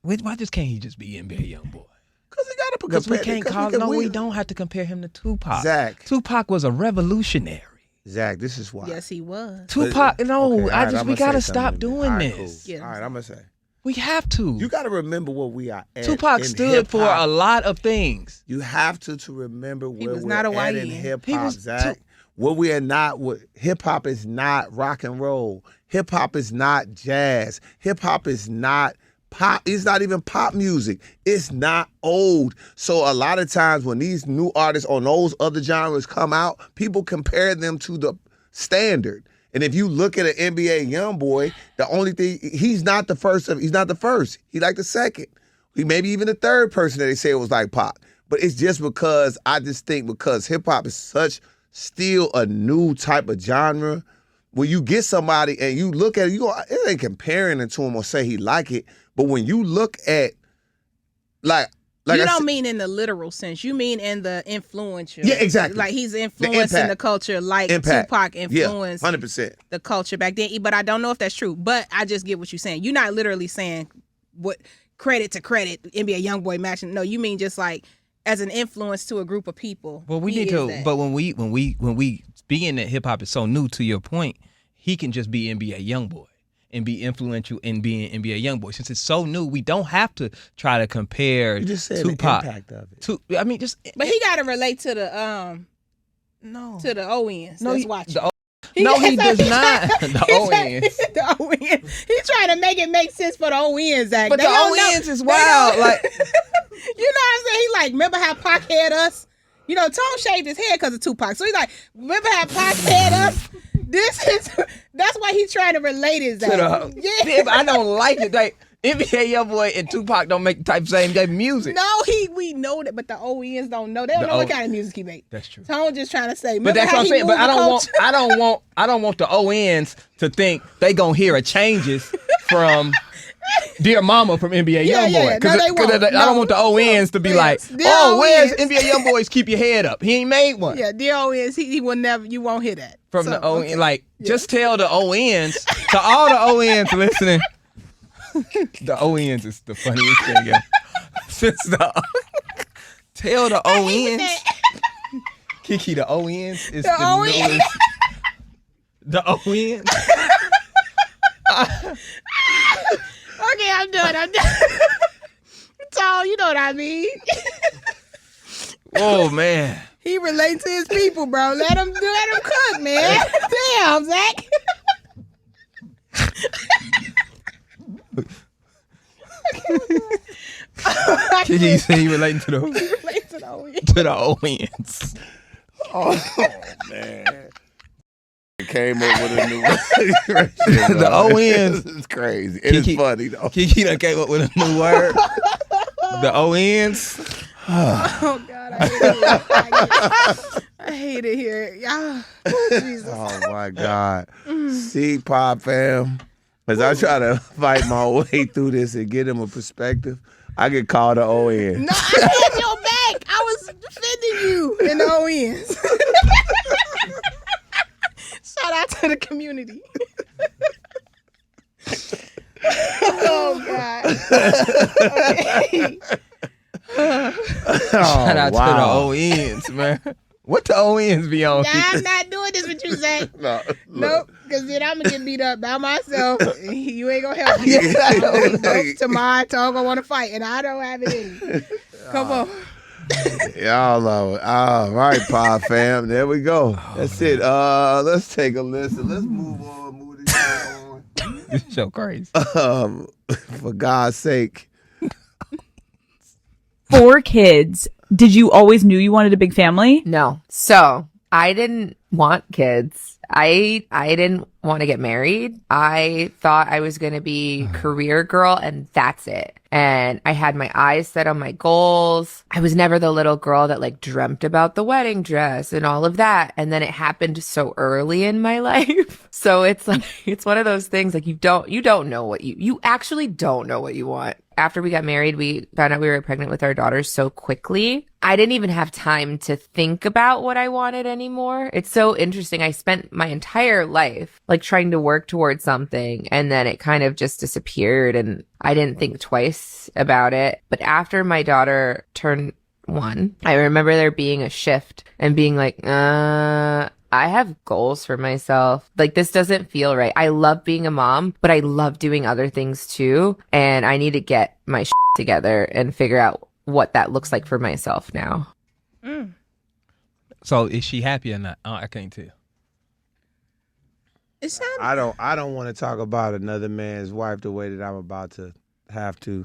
Why just can't he just be NBA YoungBoy? Because he got to Because we can't call. No, we don't have to compare him to Tupac. Zach. Tupac was a revolutionary. Zach, this is why. Yes, he was. Tupac, no, okay, we gotta say stop something doing to me. this. Cool. Yeah. All right, I'm gonna say. We have to. You got to remember what we are at. Tupac in stood for hip-hop. a lot of things. You have to remember where was we're not a at in YN. hip He hop, was Zach. What we are not. Hip hop is not rock and roll. Hip hop is not jazz. Hip hop is not pop. It's not even pop music. It's not old. So a lot of times when these new artists on those other genres come out, people compare them to the standard. And if you look at an NBA YoungBoy, the only thing, he's not the first. He's not the first. He like the second. He maybe even the third person that they say was like Pac. But it's just because I just think because hip hop is still a new type of genre. When you get somebody and you look at it, it ain't comparing it to him or say he like it. But when you look at like you don't mean in the literal sense. You mean in the influential. Yeah, exactly. Like he's influencing the culture like Tupac influenced 100%. the culture back then. But I don't know if that's true. But I just get what you're saying. You're not literally saying what credit to credit, NBA YoungBoy matching. No, you mean just like as an influence to a group of people. Well, we need to. That. But when we being that hip hop is so new, to your point, he can just be NBA YoungBoy and be influential in being NBA YoungBoy. Since it's so new, we don't have to try to compare You just said Tupac. the impact of it. But he got to relate to the to the ONs. No, that's watching. he does not. The ONs. The ONs. He's trying to make it make sense for the ONs, Zach. But they the don't ONs know. is wild. Like, You know what I'm saying? He like, remember how Pac had us? You know, Tone shaved his head because of Tupac. So he's like, remember how Pac had us? That's why he's trying to relate it, Zach. yeah, but I don't like it. Like, NBA YoungBoy and Tupac don't make the type of same type of music. No, we know that, but the OENs don't know. They don't know what kind of music he make. That's true. Tone just trying to say. But that's what I'm saying. But I don't want the ONs to think they gonna hear a changes from Dear Mama from NBA YoungBoy. Because I don't want the ONs to be like, where's NBA YoungBoy's Keep Your Head Up? He ain't made one. Yeah, Dear ONs, he will never. You won't hear that From the ON. Okay. Like, just tell the ONs, to all the ONs listening, the ONs is the funniest thing ever. Tell the ONs, KeKe, the ONs is the newest. The ONs. Okay, I'm done. Tall, you know what I mean. Oh man. He relates to his people, bro. Let him cook, man. Damn, Zach. KeKe say he relating to the ONs. Oh man. Came up with a new The ONs. It's crazy. It is funny though. KeKe done came up with a new word. The ONs. Oh God, I hate it here. Y'all. Jesus. Oh my God. See, Pop fam. As I try to fight my way through this and get him a perspective, I get called the ON. No, I had your back. I was defending you in the ONs. to the community. Oh God. Okay. Shout out to the ONs, man. What the ONs be on? Nah, I'm not doing this. What you say? No, Nope. Because then I'm gonna get beat up by myself. You ain't gonna help me. Yeah, Nope. Tomorrow, Tom gonna want to fight, and I don't have it in me. Come on. Y'all love it. All right, Pod fam. There we go. That's it. Let's take a listen. Let's move on. Move this show on. This show crazy. For God's sake. 4 kids. Did you always knew you wanted a big family? No. So I didn't want kids. I didn't want to get married. I thought I was going to be career girl and that's it. And I had my eyes set on my goals. I was never the little girl that like dreamt about the wedding dress and all of that. And then it happened so early in my life. So it's like, it's one of those things like you don't know what you actually don't know what you want. After we got married, we found out we were pregnant with our daughters so quickly. I didn't even have time to think about what I wanted anymore. It's so interesting. I spent my entire life like trying to work towards something and then it kind of just disappeared and I didn't think twice about it. But after my daughter turned 1, I remember there being a shift and being like, I have goals for myself. Like, this doesn't feel right. I love being a mom, but I love doing other things too. And I need to get my shit together and figure out what that looks like for myself now. Mm. So is she happy or not? I can't tell. It's not. I don't want to talk about another man's wife the way that I'm about to have to.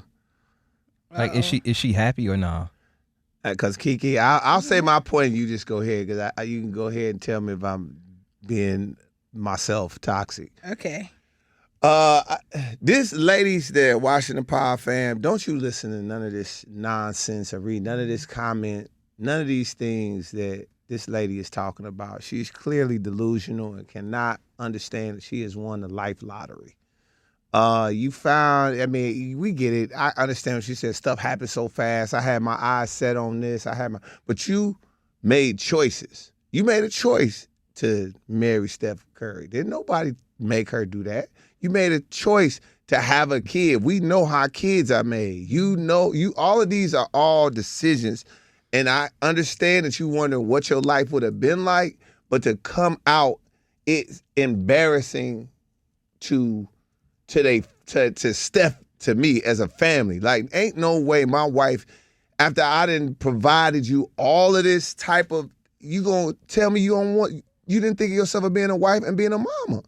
Like, is she happy or not? Because KeKe, I'll say my point. You just go ahead because you can go ahead and tell me if I'm being myself toxic. Okay. This ladies there, Washington Power fam, don't you listen to none of this nonsense or read none of this comment, none of these things that this lady is talking about. She's clearly delusional and cannot understand that she has won the life lottery. You found, I mean, we get it. I understand what she said. Stuff happened so fast. I had my eyes set on this. But you made choices. You made a choice to marry Steph Curry. Didn't nobody make her do that. You made a choice to have a kid. We know how kids are made. All of these are all decisions. And I understand that you wonder what your life would have been like, but to come out, it's embarrassing to Steph, to me as a family. Like, ain't no way my wife, after I done provided you all of this type of, you gonna tell me you didn't think of yourself as being a wife and being a mama.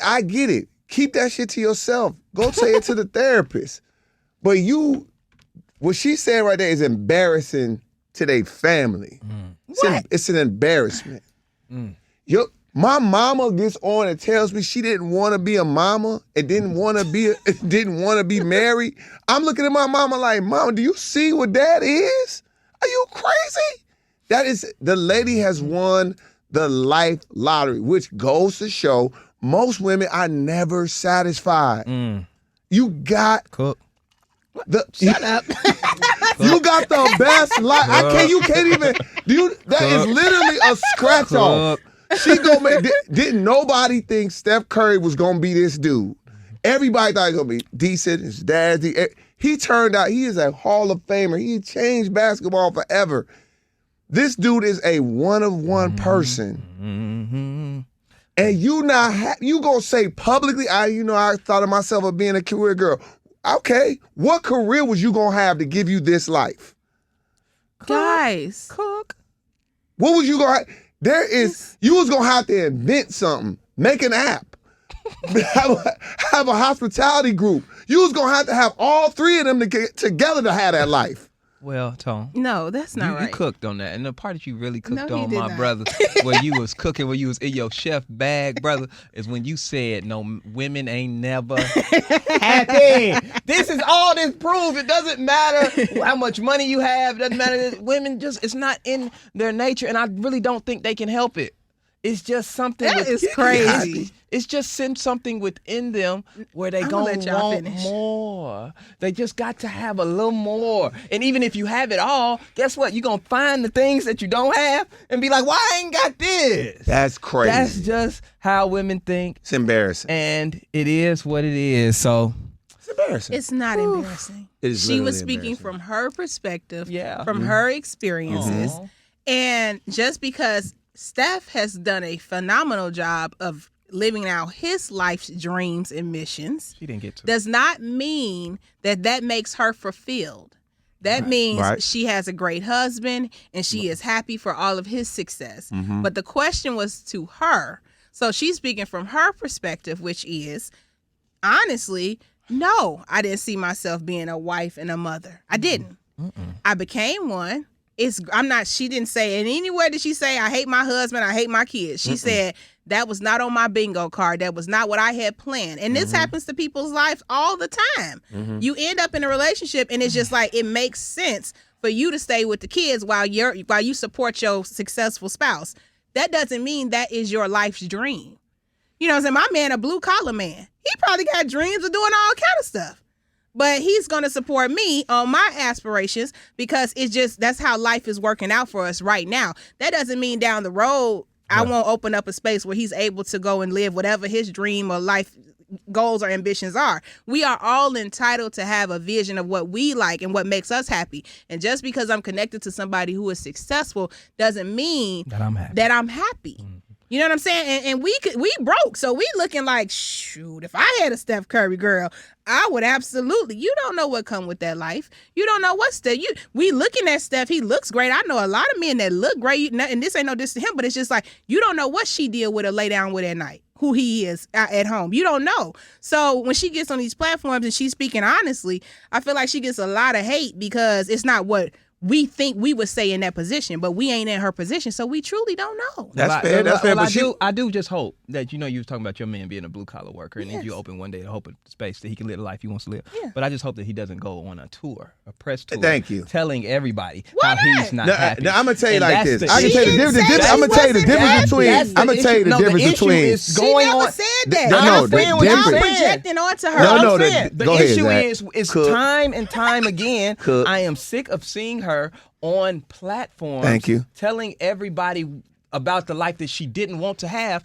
I get it. Keep that shit to yourself. Go say it to the therapist. But what she's saying right there is embarrassing to their family. It's an embarrassment. My mama gets on and tells me she didn't want to be a mama and didn't want to be married. I'm looking at my mama like, Mama, do you see what that is? Are you crazy? The lady has won the life lottery, which goes to show most women are never satisfied. You got Cook. Shut up. You got the best life. You can't even. That is literally a scratch off. She gonna make. Didn't nobody think Steph Curry was gonna be this dude? Everybody thought he was gonna be decent. His dad's. He turned out he is a Hall of Famer. He changed basketball forever. This dude is a one-of-one person. And you gonna say publicly, I thought of myself of being a career girl. Okay, what career was you gonna have to give you this life? Guys. Cook. What was you gonna you was gonna have to invent something, make an app, have a hospitality group. You was gonna have to have all 3 of them to get together to have that life. Well, Tom. No, that's not right. You cooked on that. And the part that you really cooked No, he on, did my not. brother, where you was cooking, where you was in your chef bag, brother, is when you said, no, women ain't never happy. This proves it doesn't matter how much money you have. It doesn't matter. Women it's not in their nature. And I really don't think they can help it. It's just something. That is crazy. It's just something within them where they I'm gonna gonna let y'all want finish. more. They just got to have a little more. And even if you have it all, guess what? You're gonna find the things that you don't have and be like, "Why I ain't got this?" That's crazy. That's just how women think, It's embarrassing. and it is what it is. So It's embarrassing. It's not embarrassing. It is She was literally speaking embarrassing. from her perspective, Yeah. from her experiences. Aw. And just because Steph has done a phenomenal job of living out his life's dreams and missions she didn't get to. does not mean that makes her fulfilled. That means Right. she has a great husband and she is happy for all of his success. But the question was to her. So she's speaking from her perspective, which is, honestly, no, I didn't see myself being a wife and a mother. I didn't. I became one. She didn't say in anywhere did she say, I hate my husband, I hate my kids. She said, that was not on my bingo card. That was not what I had planned. And this happens to people's lives all the time. You end up in a relationship and it's just like, it makes sense for you to stay with the kids while you support your successful spouse. That doesn't mean that is your life's dream. You know what I'm saying? My man, a blue collar man, he probably got dreams of doing all kind of stuff. But he's going to support me on my aspirations because that's how life is working out for us right now. That doesn't mean down the road, I won't open up a space where he's able to go and live whatever his dream or life goals or ambitions are. We are all entitled to have a vision of what we like and what makes us happy. And just because I'm connected to somebody who is successful doesn't mean That I'm happy. that I'm happy. You know what I'm saying? And we broke, so we looking like, shoot, if I had a Steph Curry girl, I would absolutely. You don't know what come with that life. You don't know what's there. We looking at Steph, he looks great. I know a lot of men that look great, and this ain't no diss to him, but it's just like, you don't know what she deal with or lay down with at night, who he is at home. You don't know. So when she gets on these platforms and she's speaking honestly, I feel like she gets a lot of hate because it's not what we think we would say in that position, but we ain't in her position, so we truly don't know. That's fair. That's fair. But I do just hope that, you was talking about your man being a blue collar worker, and then you open one day to hope a space that he can live the life he wants to live. Yeah. But I just hope that he doesn't go on a tour, a press tour. Thank you. Telling everybody Why how not? he's not happy. I'm gonna tell you And like that's this. the I can issue. tell you the difference. I'm gonna tell you the difference between. That's the I'm gonna tell you issue. the No, the difference issue between. is She going never on. said that. No, I no, understand the what y'all difference- projecting onto her. No, I'm no, saying, go the ahead, issue Zach. is Cook. time and time again, Cook. I am sick of seeing her on platforms Thank you. telling everybody about the life that she didn't want to have,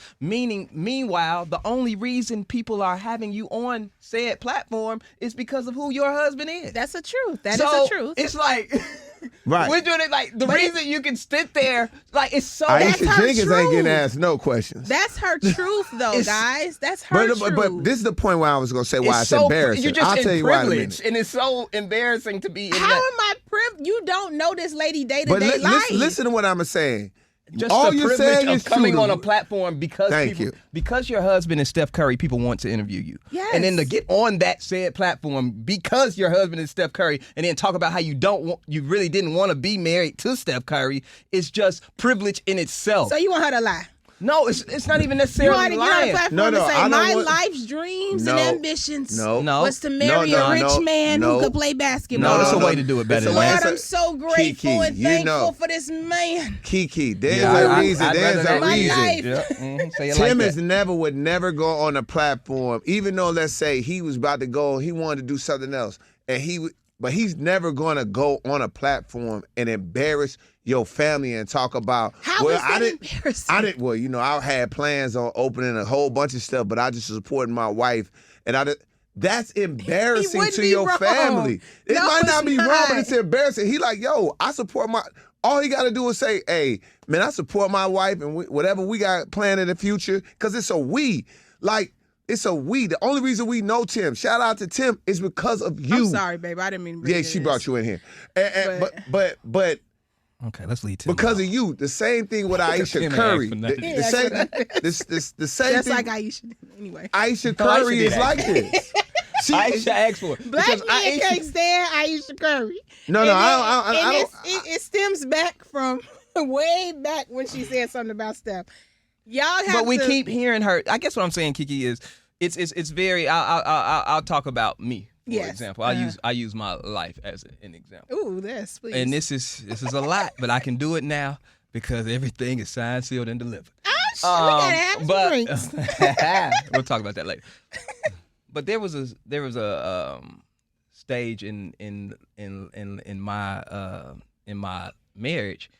meanwhile, the only reason people are having you on said platform is because of who your husband is. That's the truth. That is so the truth. It's like, Right. we're doing it like, the But reason you can sit there, like, it's so... Ayesha her Jenkins ain't getting truth. asked no questions. That's her truth, though, It's- guys. That's her truth. But this is the point where I was gonna say why it's so embarrassing. You're just I'll tell in you why in a privilege, minute. and it's so embarrassing to be in How that. am I privileged? You don't know this lady day to But day life. listen to what I'm saying. Just All the you're privilege saying of is coming true. on a platform because Thank you. because your husband is Steph Curry, people want to interview you. Yes. And then to get on that said platform because your husband is Steph Curry, and then talk about how you really didn't want to be married to Steph Curry, is just privilege in itself. So you want her to lie? No, it's not even You necessarily want to get on the lying. platform No, and I say don't my want- life's dreams No. and ambitions No. was to marry No, a rich no, man no. who could play basketball. No, there's a way to do it better It's a than way- that. Lord, I'm so grateful KeKe, and you thankful know. for this man. KeKe, there's Yeah, a I- reason. I'd There's rather a that. My reason. life. Yeah, say it Tim like that. would never go on a platform, even though let's say he was about to go, he wanted to do something else, but he's never going to go on a platform and embarrass your family and talk about. How is that embarrassing? I didn't. Well, I had plans on opening a whole bunch of stuff, but I just supporting my wife, and that's embarrassing wouldn't to be your wrong. family. It No, might not it's be wrong, not. but it's embarrassing. He like, yo, I support my. All he got to do is say, hey, man, I support my wife and whatever we got planned in the future, because it's a we. Like, it's a we. The only reason we know Tim, shout out to Tim, is because of you. I'm sorry, babe. I didn't mean to bring Yeah, you she this. brought you in here. But Okay, let's leave Tim because alone. of you, the same thing with Ayesha Tim Curry. asked for nothing. The same, the same Just thing. like Ayesha did. Anyway. Ayesha No, Ayesha Curry did is like ask. this. Aisha asked for it. Black because men Aisha- can't stand Ayesha Curry. No, And I it- don't. It stems back from way back when she said something about Steph. Y'all have But we to, keep hearing her. I guess what I'm saying, KeKe, is it's very. I'll talk about me, for Yes. example. Uh-huh. I use my life as an example. Ooh, that's please. And this is a lot, but I can do it now because everything is signed, sealed, and delivered. gotta have some drinks. We'll talk about that later. But there was a stage in my marriage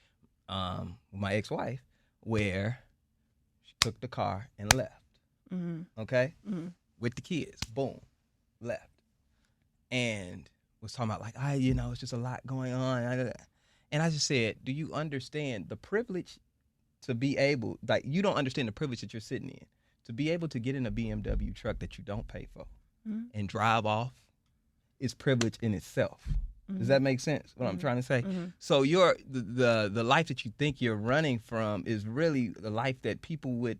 with my ex-wife where she took the car and left. Okay, with the kids, boom, left, and was talking about like, it's just a lot going on, and I just said, do you understand the privilege to be able, like, you don't understand the privilege that you're sitting in, to be able to get in a BMW truck that you don't pay for and drive off is privilege in itself. Does that make sense? What I'm trying to say? So the life that you think you're running from is really the life that people would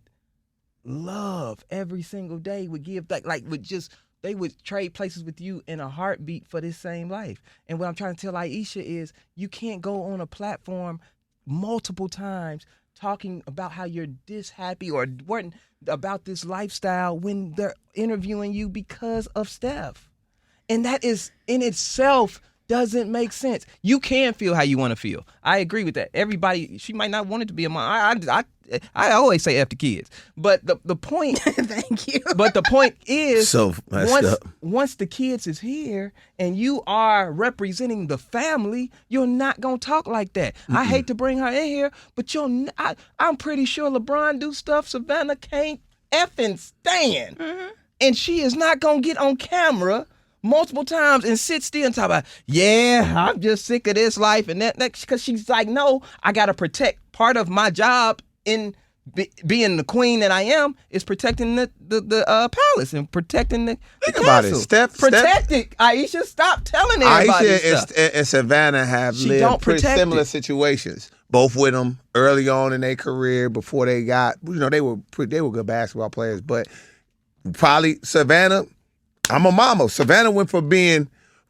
love every single day, would give they would trade places with you in a heartbeat for this same life. And what I'm trying to tell Ayesha is you can't go on a platform multiple times talking about how you're this happy or about this lifestyle when they're interviewing you because of Steph. And that is in itself doesn't make sense. You can feel how you want to feel. I agree with that. Everybody, she might not want it to be a mom. I always say F the kids. But the point Thank you. But the point is So messed up. once the kids is here and you are representing the family, you're not gonna talk like that. I hate to bring her in here, but I'm pretty sure LeBron do stuff Savannah can't effing stand. And she is not gonna get on camera multiple times and sit still and talk about, I'm just sick of this life and that because she's like, no, I gotta protect. Part of my job in being the queen that I am is protecting the palace and protecting the Think about it. castle. Steph- Protect it. Ayesha, stop telling everybody Ayesha stuff. and Savannah have She lived don't pretty protect similar it. situations. Both with them early on in their career before they got, they were good basketball players. But probably Savannah, I'm a mama. Savannah went from being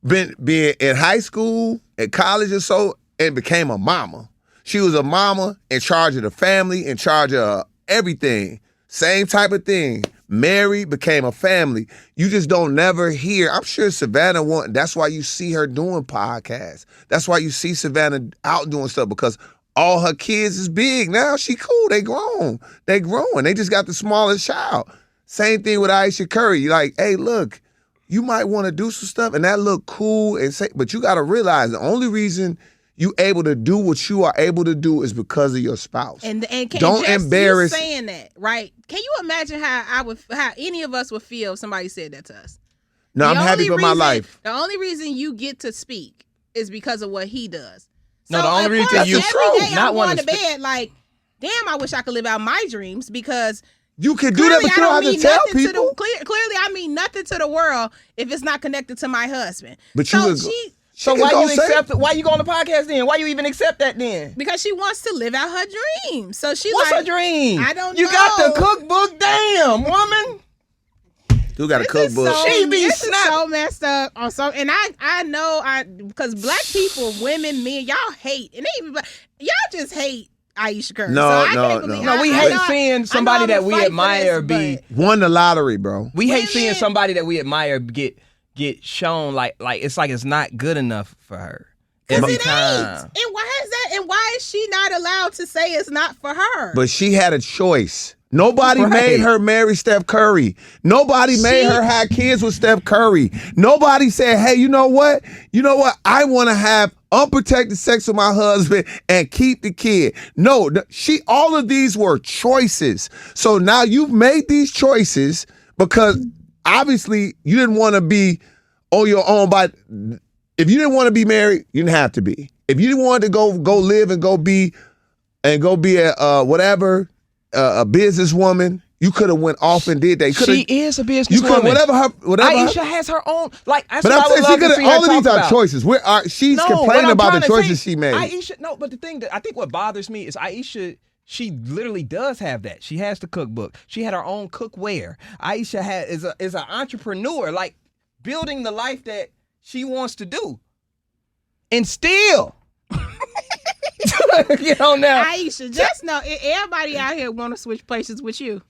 in high school, at college or so, and became a mama. She was a mama in charge of the family, in charge of everything. Same type of thing. Married, became a family. You just don't never hear. I'm sure Savannah that's why you see her doing podcasts. That's why you see Savannah out doing stuff, because all her kids is big now. She cool. They grown. They growing. They just got the smallest child. Same thing with Ayesha Curry. You're like, hey, look, you might want to do some stuff and that look cool, but you got to realize the only reason you able to do what you are able to do is because of your spouse. And don't just embarrass. You saying that, right? Can you imagine how any of us would feel if somebody said that to us? No, I'm happy for my life. The only reason you get to speak is because of what he does. No, So, the only of reason course, you every day not I'm wanna going to bed like, damn, I wish I could live out my dreams, because You can do that, but you don't have to tell people. Clearly, I mean nothing to the world if it's not connected to my husband. But you would- So She why can you go say accept it? Why you go on the podcast then? Why you even accept that then? Because she wants to live out her dreams. So she's What's like, her dream? I don't You know. got the cookbook, damn woman. You got a This cookbook. is so, She be this is snapping. so messed up on so, and I know because black people, women, men, y'all hate, and they even y'all just hate Ayesha Curry. No, so I no, can't believe, no. No, we I hate know- seeing I know somebody I'm that a we fight for admire this, be. but Won the lottery, bro. We hate seeing Women- somebody that we admire get shown like it's not good enough for her. 'cause Every it time. ain't. And why is that? And why is she not allowed to say it's not for her? But she had a choice. Nobody Right. made her marry Steph Curry. Nobody made her have kids with Steph Curry. Nobody said, hey, you know what? I want to have unprotected sex with my husband and keep the kid. No, all of these were choices. So now you've made these choices because obviously you didn't want to be on your own. But if you didn't want to be married, you didn't have to be. If you didn't want to go live and go be a a businesswoman, you could have went off and did that. She is a businesswoman. You could whatever. Aisha has her own that's But what I'm I would saying love to see her all of these talk are about. choices. She's No, complaining what I'm about the trying to choices say, she made. Aisha, no, but the thing that I think what bothers me is Aisha. She literally does have that. She has the cookbook. She had her own cookware. Aisha is an entrepreneur, like building the life that she wants to do, and still. Get on now. Aisha, just know everybody out here want to switch places with you,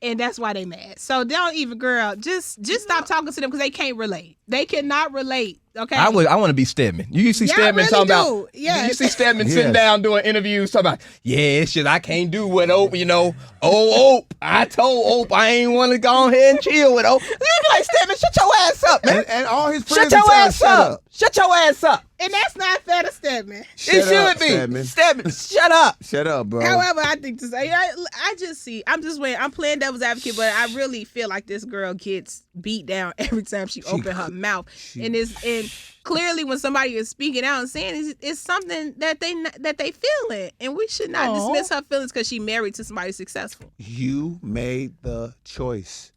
and that's why they mad. So don't even, girl. Just stop talking to them because they can't relate. They cannot relate. Okay. I want to be Stedman. You see Yeah, I Stedman really talking do. about. Yes. You see Stedman sitting Yes. down doing interviews talking about. Yeah, it's just I can't do what Ope. Ope. I told Ope I ain't want to go ahead and chill with Ope. You be like Stedman, shut your ass up, man. And all his friends Shut your tell him, ass shut up. Shut your ass up. And that's not fair to Stedman. Shut It up, should be. Stedman. Stedman, shut up. Shut up, bro. However, I think to say, I just see, I'm just waiting. I'm playing devil's advocate, but I really feel like this girl gets beat down every time she open her mouth. And clearly when somebody is speaking out and saying it's something that they feeling. And we should not dismiss her feelings because she married to somebody successful. You made the choice.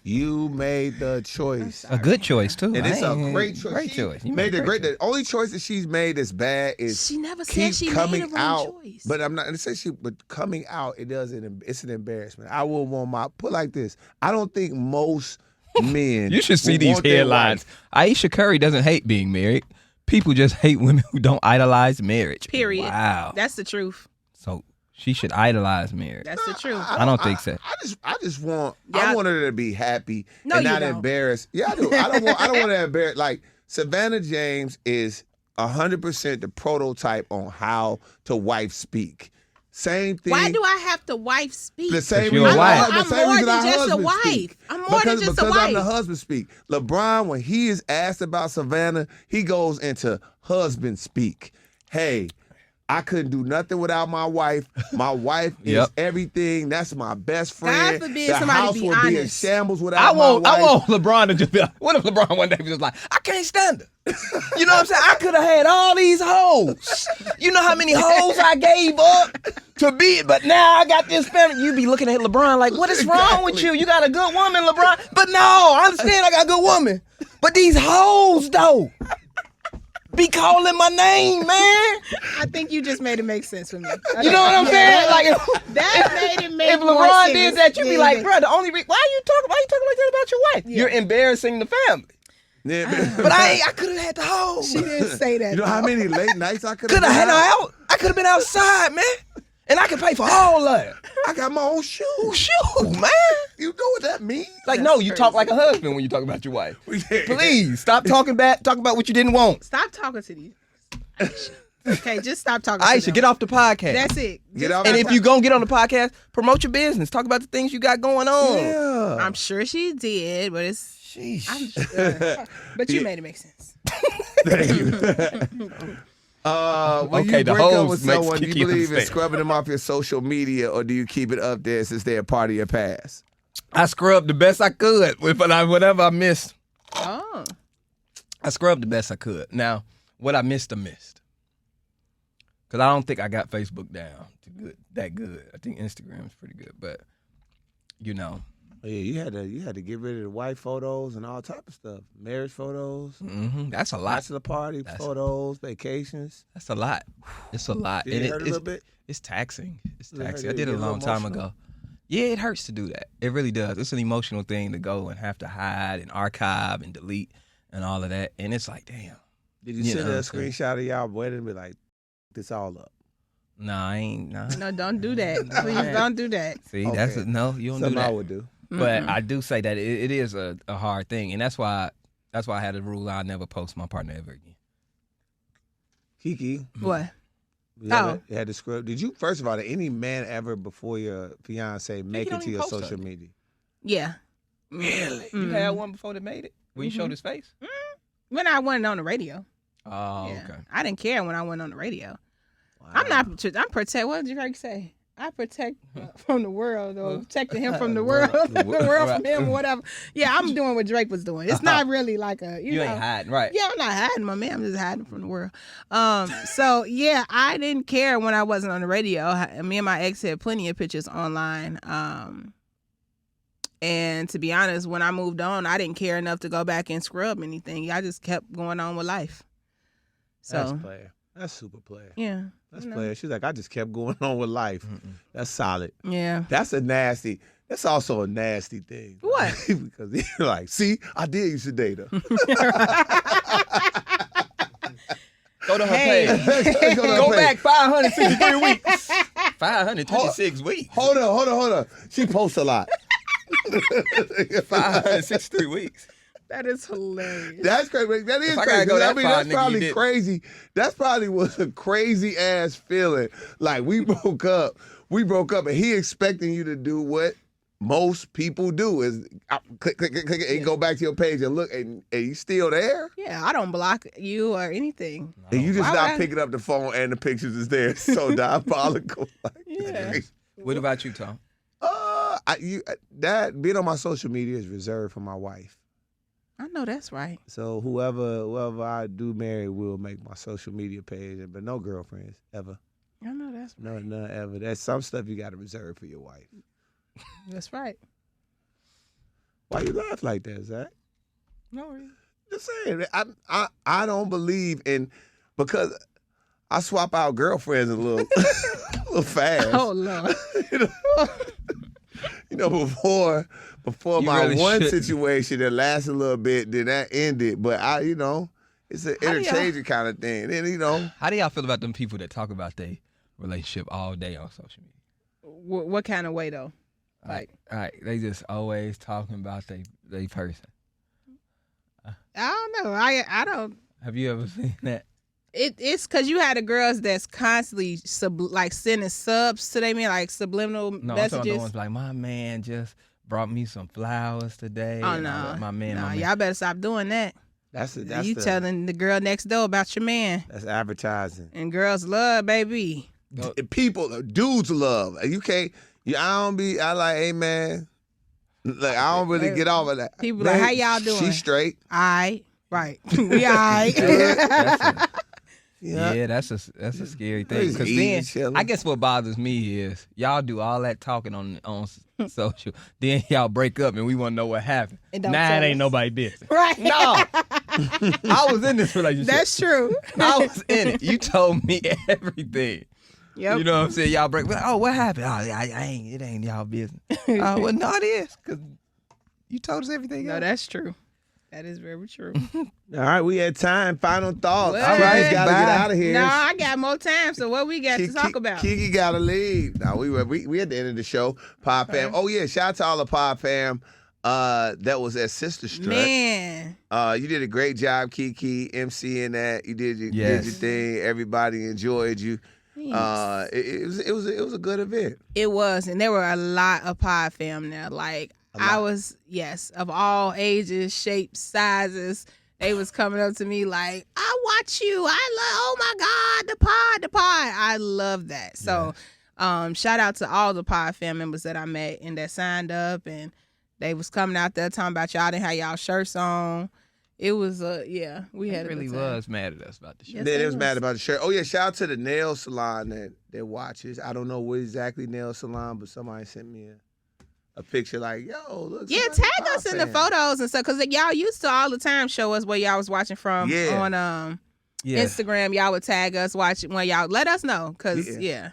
You made the choice. A good choice too. And it's a great choice. Great She choice. You made the great The only choice that she's made that's bad is She never said keep she made coming a wrong out. choice. But I'm not gonna say but coming out, it's an embarrassment. I will want put like this. I don't think most men You should see would these want their headlines. wife- Ayesha Curry doesn't hate being married. People just hate women who don't idolize marriage. Period. Wow. That's the truth. So she should idolize marriage. That's the truth. I don't think so. I just want Yeah. I want her to be happy No, and you not don't. embarrassed. Yeah, I do. I don't want to embarrass. Like Savannah James is 100% the prototype on how to wife speak. Same thing. Why do I have to wife speak? The same you're a reason wife. the I'm same more reason than our just a husbands wife. speak. I'm more than just a because I'm the wife. husband speak. LeBron, when he is asked about Savannah, he goes into husband speak. Hey, I couldn't do nothing without my wife. My wife is Yep. everything. That's my best friend. God forbid the somebody house be would be in honest. shambles without I my wife. want LeBron to just be like, what if LeBron one day was just like, I can't stand her. You know what I'm saying? I could have had all these hoes. You know how many hoes I gave up to be, but now I got this family. You be looking at LeBron like, what is wrong with you? You got a good woman, LeBron. But no, I understand I got a good woman. But these hoes, though, be calling my name, man. I think you just made it make sense for me. You know what I'm saying? Like, That made it make if more LeBron sense. did that, you'd be Yeah, like, yeah. bro, the only reason, why you talking like that about your wife? Yeah. You're embarrassing the family. Yeah, But I could have had the hoes. She didn't say that. you know how though. many late nights I could Could have had her out. I could have been outside, man. And I could pay for all of it. I got my own shoes. Shoot, man. You know what that means? Like, no, you talk like a husband when you talk about your wife. Please. Please, stop talking back. Talk about what you didn't want. Stop talking to these. Ayesha. Okay, just stop talking to Ayesha, them. get off the podcast. That's it. Get Just off stop And if talking. you gonna get on the podcast, promote your business. Talk about the things you got going on. Yeah. I'm sure she did, but it's. Sheesh. But you made it make sense. When Okay, you the break up hoes with makes someone, do you KeKe believe in understand. scrubbing them off your social media, or do you keep it up there since they're a part of your past? I scrubbed the best I could with whatever I missed. Oh. I scrubbed the best I could. Now, what I missed, I missed. Because I don't think I got Facebook down that good. I think Instagram is pretty good. But, you know, Oh, yeah, you had to get rid of the wife photos and all type of stuff, marriage photos, that's a lot. bachelor party photos, vacations. That's a lot. It's a lot. Did it hurt a it's, little bit? It's taxing. It's Did it taxing. hurt? I did Did it you a get a long little time emotional? ago. Yeah, it hurts to do that. It really does. It's an emotional thing to go and have to hide and archive and delete and all of that. And it's like, damn. Did you You send know a what I'm saying? screenshot of y'all wedding and be like, this all up? Nah, I ain't. Nah. No, don't do that. Please don't do that. See, Okay. that's no. You don't Something do I that. would do. But I do say that it is a hard thing, and that's why I had a rule: I never post my partner ever again. KeKe, What? you had to scrub. Did you, first of all, did any man ever before your fiance make don't it to even your post social her. media? Yeah. Really? You had one before that made it? When you showed his face? When I wasn't on the radio. Oh, Yeah. okay. I didn't care when I went on the radio. Wow. I'm protect. What did you say? I protect from the world, or protecting him from the world, the world from him, or whatever. Yeah, I'm doing what Drake was doing. It's not really like a You know, ain't hiding, right? Yeah, I'm not hiding, my man. I'm just hiding from the world. So yeah, I didn't care when I wasn't on the radio. Me and my ex had plenty of pictures online. And to be honest, when I moved on, I didn't care enough to go back and scrub anything. I just kept going on with life. That's So player. That's super player. yeah, That's you know. player. She's like, I just kept going on with life. That's solid. Yeah. That's that's also a nasty thing. What? Because you're like, see, I did used to date her. Go to her Hey. page. Go to her Go page. back 563 weeks. 526 weeks. Hold on. She posts a lot. 563 weeks. That is hilarious. That's crazy. That is If I crazy. gotta go that I mean, far, that's nigga, you probably did. crazy. That's probably was a crazy ass feeling. Like we broke up. And he expecting you to do what most people do is click, and go back to your page and look, and you still there? Yeah, I don't block you or anything. And you just Why not would I- picking up the phone and the pictures is there. It's so diabolical. Like, Yeah. What about you, Tom? that being on my social media is reserved for my wife. I know that's right. So whoever I do marry will make my social media page, but no girlfriends ever. I know that's right. No, ever. That's some stuff you got to reserve for your wife. That's right. Why you laugh like that, Zach? No reason. Just saying. I don't believe in, because I swap out girlfriends a little a little fast. Oh Lord. You know, before You my really one shouldn't. situation that lasted a little bit, then that ended. But it's an How do y'all- interchanging kind of thing. And How do y'all feel about them people that talk about their relationship all day on social media? What kind of way though? Like They just always talking about they person. I don't know. I don't. Have you ever seen that? It's because you had the girls that's constantly sending subs to they mean like subliminal No, I'm talking about messages. the ones like, my man just brought me some flowers today. Oh and no, I- my man. y'all better stop doing that. that's Telling the girl next door about your man, that's advertising. and girls love baby. People, dudes love. You can't. I like, hey man. Like I don't really get off of that. People like, how y'all doing? She straight. Right. We alright. Yeah, that's a scary thing. Just Because eating, then chilling. I guess what bothers me is y'all do all that talking on social, then y'all break up and we want to know what happened. And don't Nah, tell it ain't us. nobody business. Right. No, I was in this relationship. That's true. I was in it. You told me everything. Yep. You know what I'm saying? Y'all break. Oh, what happened? Oh, I ain't. It ain't y'all business. Well, no, it is because you told us everything. No, else. that's true. That is very true. All right, we had time. Final thoughts. Well, All right, gotta bye. get out of here. No, I got more time. So what we got to talk about? KeKe gotta leave. Now we at the end of the show. Pod fam. Oh yeah, shout out to all the Pod fam. That was at Sister Strut. Man, You did a great job, KeKe, MCing that. You did your Yes. thing. Everybody enjoyed you. thanks. It was a good event. It was, and there were a lot of pod fam there. Like I was, of all ages, shapes, sizes. They was coming up to me like, I watch you. Oh my God, the pod. I love that. So, shout out to all the pod fam members that I met and that signed up, and they was coming out there talking about y'all didn't have y'all shirts on. It was, we had They a really good time. was mad at us about the shit. Yes, They they was was. mad about the shirt. Oh yeah, shout out to the nail salon that watches. I don't know what exactly nail salon, but somebody sent me a picture like, yo, look. Yeah, somebody tag us Pod in the fan. photos and stuff, because y'all used to all the time show us where y'all was watching from on Yeah. Instagram. Y'all would tag us watching when y'all let us know, because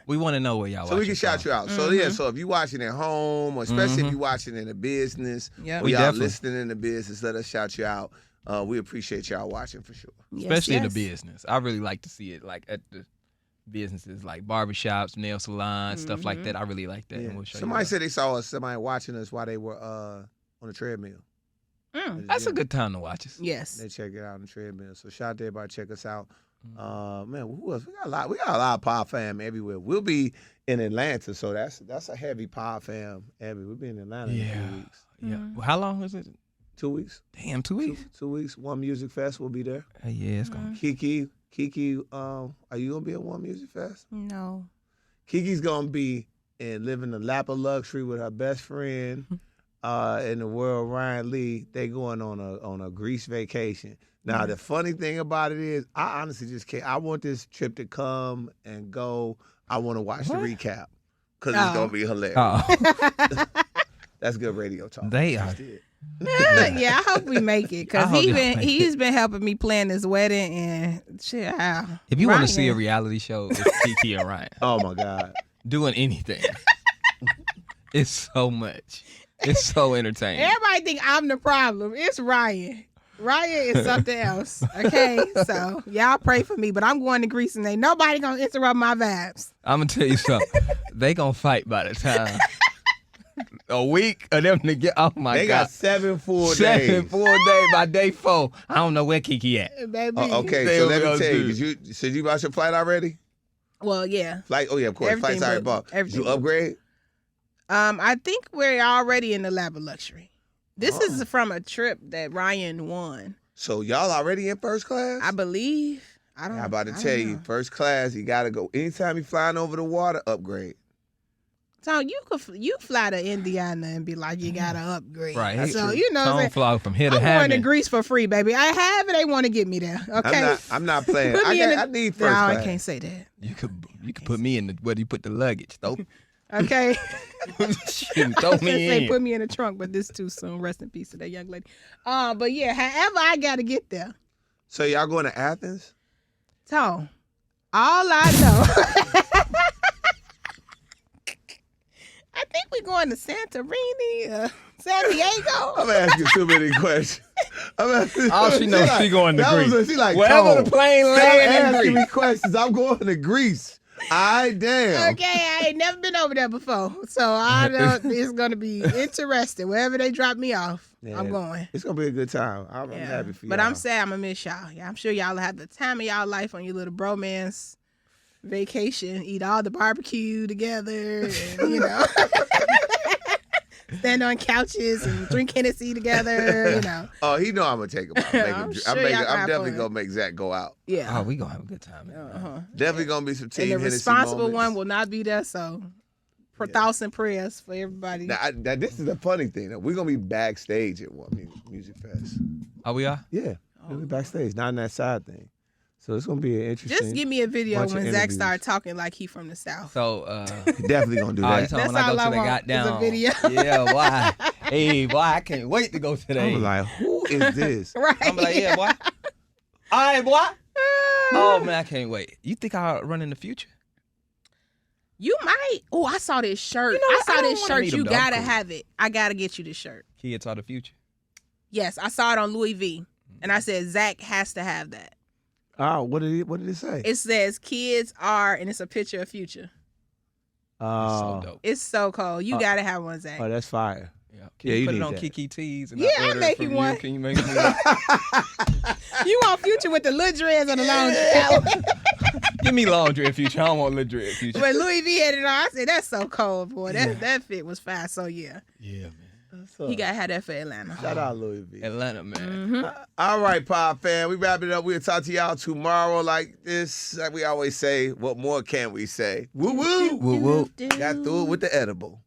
We want to know where y'all So we watching can shout from. you out. So yeah, so if you watching at home, or especially if you watching in a business, Yep. or We y'all definitely- listening in the business, let us shout you out. We appreciate y'all watching for sure. Yes, Especially in the yes. business. I really like to see it like at the businesses like barbershops, nail salons, stuff like that. I really like that. Yeah. And we'll show Somebody you said they saw somebody watching us while they were on the treadmill. that's a good time to watch us. Yes. They check it out on the treadmill. So shout out to everybody, check us out. Man, who else? We got a lot of pod fam everywhere. We'll be in Atlanta, so that's a heavy pod fam. We'll be in Atlanta in a few weeks. Yeah. Well, how long is it? 2 weeks. Damn, 2 weeks. 2 weeks. One Music Fest will be there. Yeah, it's going. KeKe, are you gonna be at One Music Fest? No. KeKe's gonna be living the lap of luxury with her best friend in the world, Ryan Lee. They going on a Greece vacation. Now the funny thing about it is, I honestly just can't. I want this trip to come and go. I want to watch the recap because it's gonna be hilarious. Oh, That's good radio talk. they are. Yeah, I hope we make it, I because hope y'all make he's been helping me plan this wedding and shit. If you want to see a Ryan. reality show, it's KeKe and Ryan Oh my God. doing anything. It's so much. It's so entertaining. Everybody think I'm the problem. It's Ryan. Ryan is something else. Okay, so y'all pray for me, but I'm going to Greece and ain't nobody gonna interrupt my vibes. I'm gonna tell you something. They gonna fight by the time a week of them to get. Oh my They God. got 7 full days. 7 full days by day 4. I don't know where KeKe at. Baby. Okay, They so will let go me tell you, through. did you buy your flight already? Well, yeah. Flight? Oh yeah, of course. Everything Flight's already booked. bought. Did Everything you booked. upgrade? I think we're already in the lap of luxury. This Oh. is from a trip that Ryan won. So y'all already in first class? I believe. I don't. I'm about to I don't tell you, know. first class, you gotta go. Anytime you flying over the water, upgrade. So you fly to Indiana and be like, you gotta upgrade. Right. So you know, what I'm Don't saying? fly from here to I'm going to heaven. Greece for free, baby. I have it. They want to get me there. Okay. I'm not playing. Put me in I need first No, class. I can't say that. You could put me in the where you put the luggage. Throw, Okay. shoot, throw me Say in. put me in the trunk, but this too soon. Rest in peace to that young lady. But yeah, however I gotta get there. So y'all going to Athens? So all I know, I think we're going to Santorini, San Diego. I'm asking too many questions. All she knows, she going to Greece. She like, Wherever Tone, the plane stop land in asking me Greece. questions. I'm going to Greece. Damn. Okay, I ain't never been over there before, so I know it's gonna be interesting. Wherever they drop me off, Yeah. I'm going. It's gonna be a good time. I'm Yeah. happy for you. But I'm sad I'm gonna miss y'all. Yeah, I'm sure y'all will have the time of y'all life on your little bromance vacation. Eat all the barbecue together, and you know, stand on couches and drink Hennessy together. You know, Oh, he know I'm gonna take him out. I'm sure y'all gonna I'm have definitely fun. gonna make Zach go out. yeah. Oh, we gonna have a good time. Man. Uh-huh. Definitely gonna be some team And the Hennessy responsible moments. one will not be there. So, for thoughts and prayers for everybody. Now, this is the funny thing. Though. We're gonna be backstage at one music fest. Oh, we are. Yeah, we'll be backstage, not in that side thing. So it's gonna be an interesting. Just give me a video bunch of when Zach interviews. started talking like he from the South. So, Definitely gonna do oh, you that. talking That's when I go all I to the want, goddamn is a video. Yeah, boy. Hey, boy, I can't wait to go to the. I was like, who is this? Right. I'm like, yeah, boy. All right, boy. Oh man, I can't wait. You think I'll run in the future? You might. Oh, I saw this shirt. You know I what? I saw don't this wanna shirt. meet him, You though. gotta I'm cool. have it. I gotta get you this shirt. Kids are the future. Yes, I saw it on Louis V. And I said, Zach has to have that. Oh, what did it say? It says kids are, and it's a picture of Future. It's so Oh, dope. It's so cold. You gotta have one, Zach. oh, that's fire. Yeah. Can Yeah, you you put it need on that. KeKe Tees? And Yeah, I I'll order make it you from one. Can you make me one? You want Future with the little dreads on the long dreads. Give me long dread future. I don't want little dread future. When Louis V had it on, I said, that's so cold, boy. That fit was fine. So yeah, Yeah, man. he gotta have that for Atlanta. Shout out Louis V. Atlanta, man. Mm-hmm. All right, Pod fan. We wrap it up. We'll talk to y'all tomorrow like this. Like we always say, what more can we say? Woo woo. Woo woo. Got through it with the edible.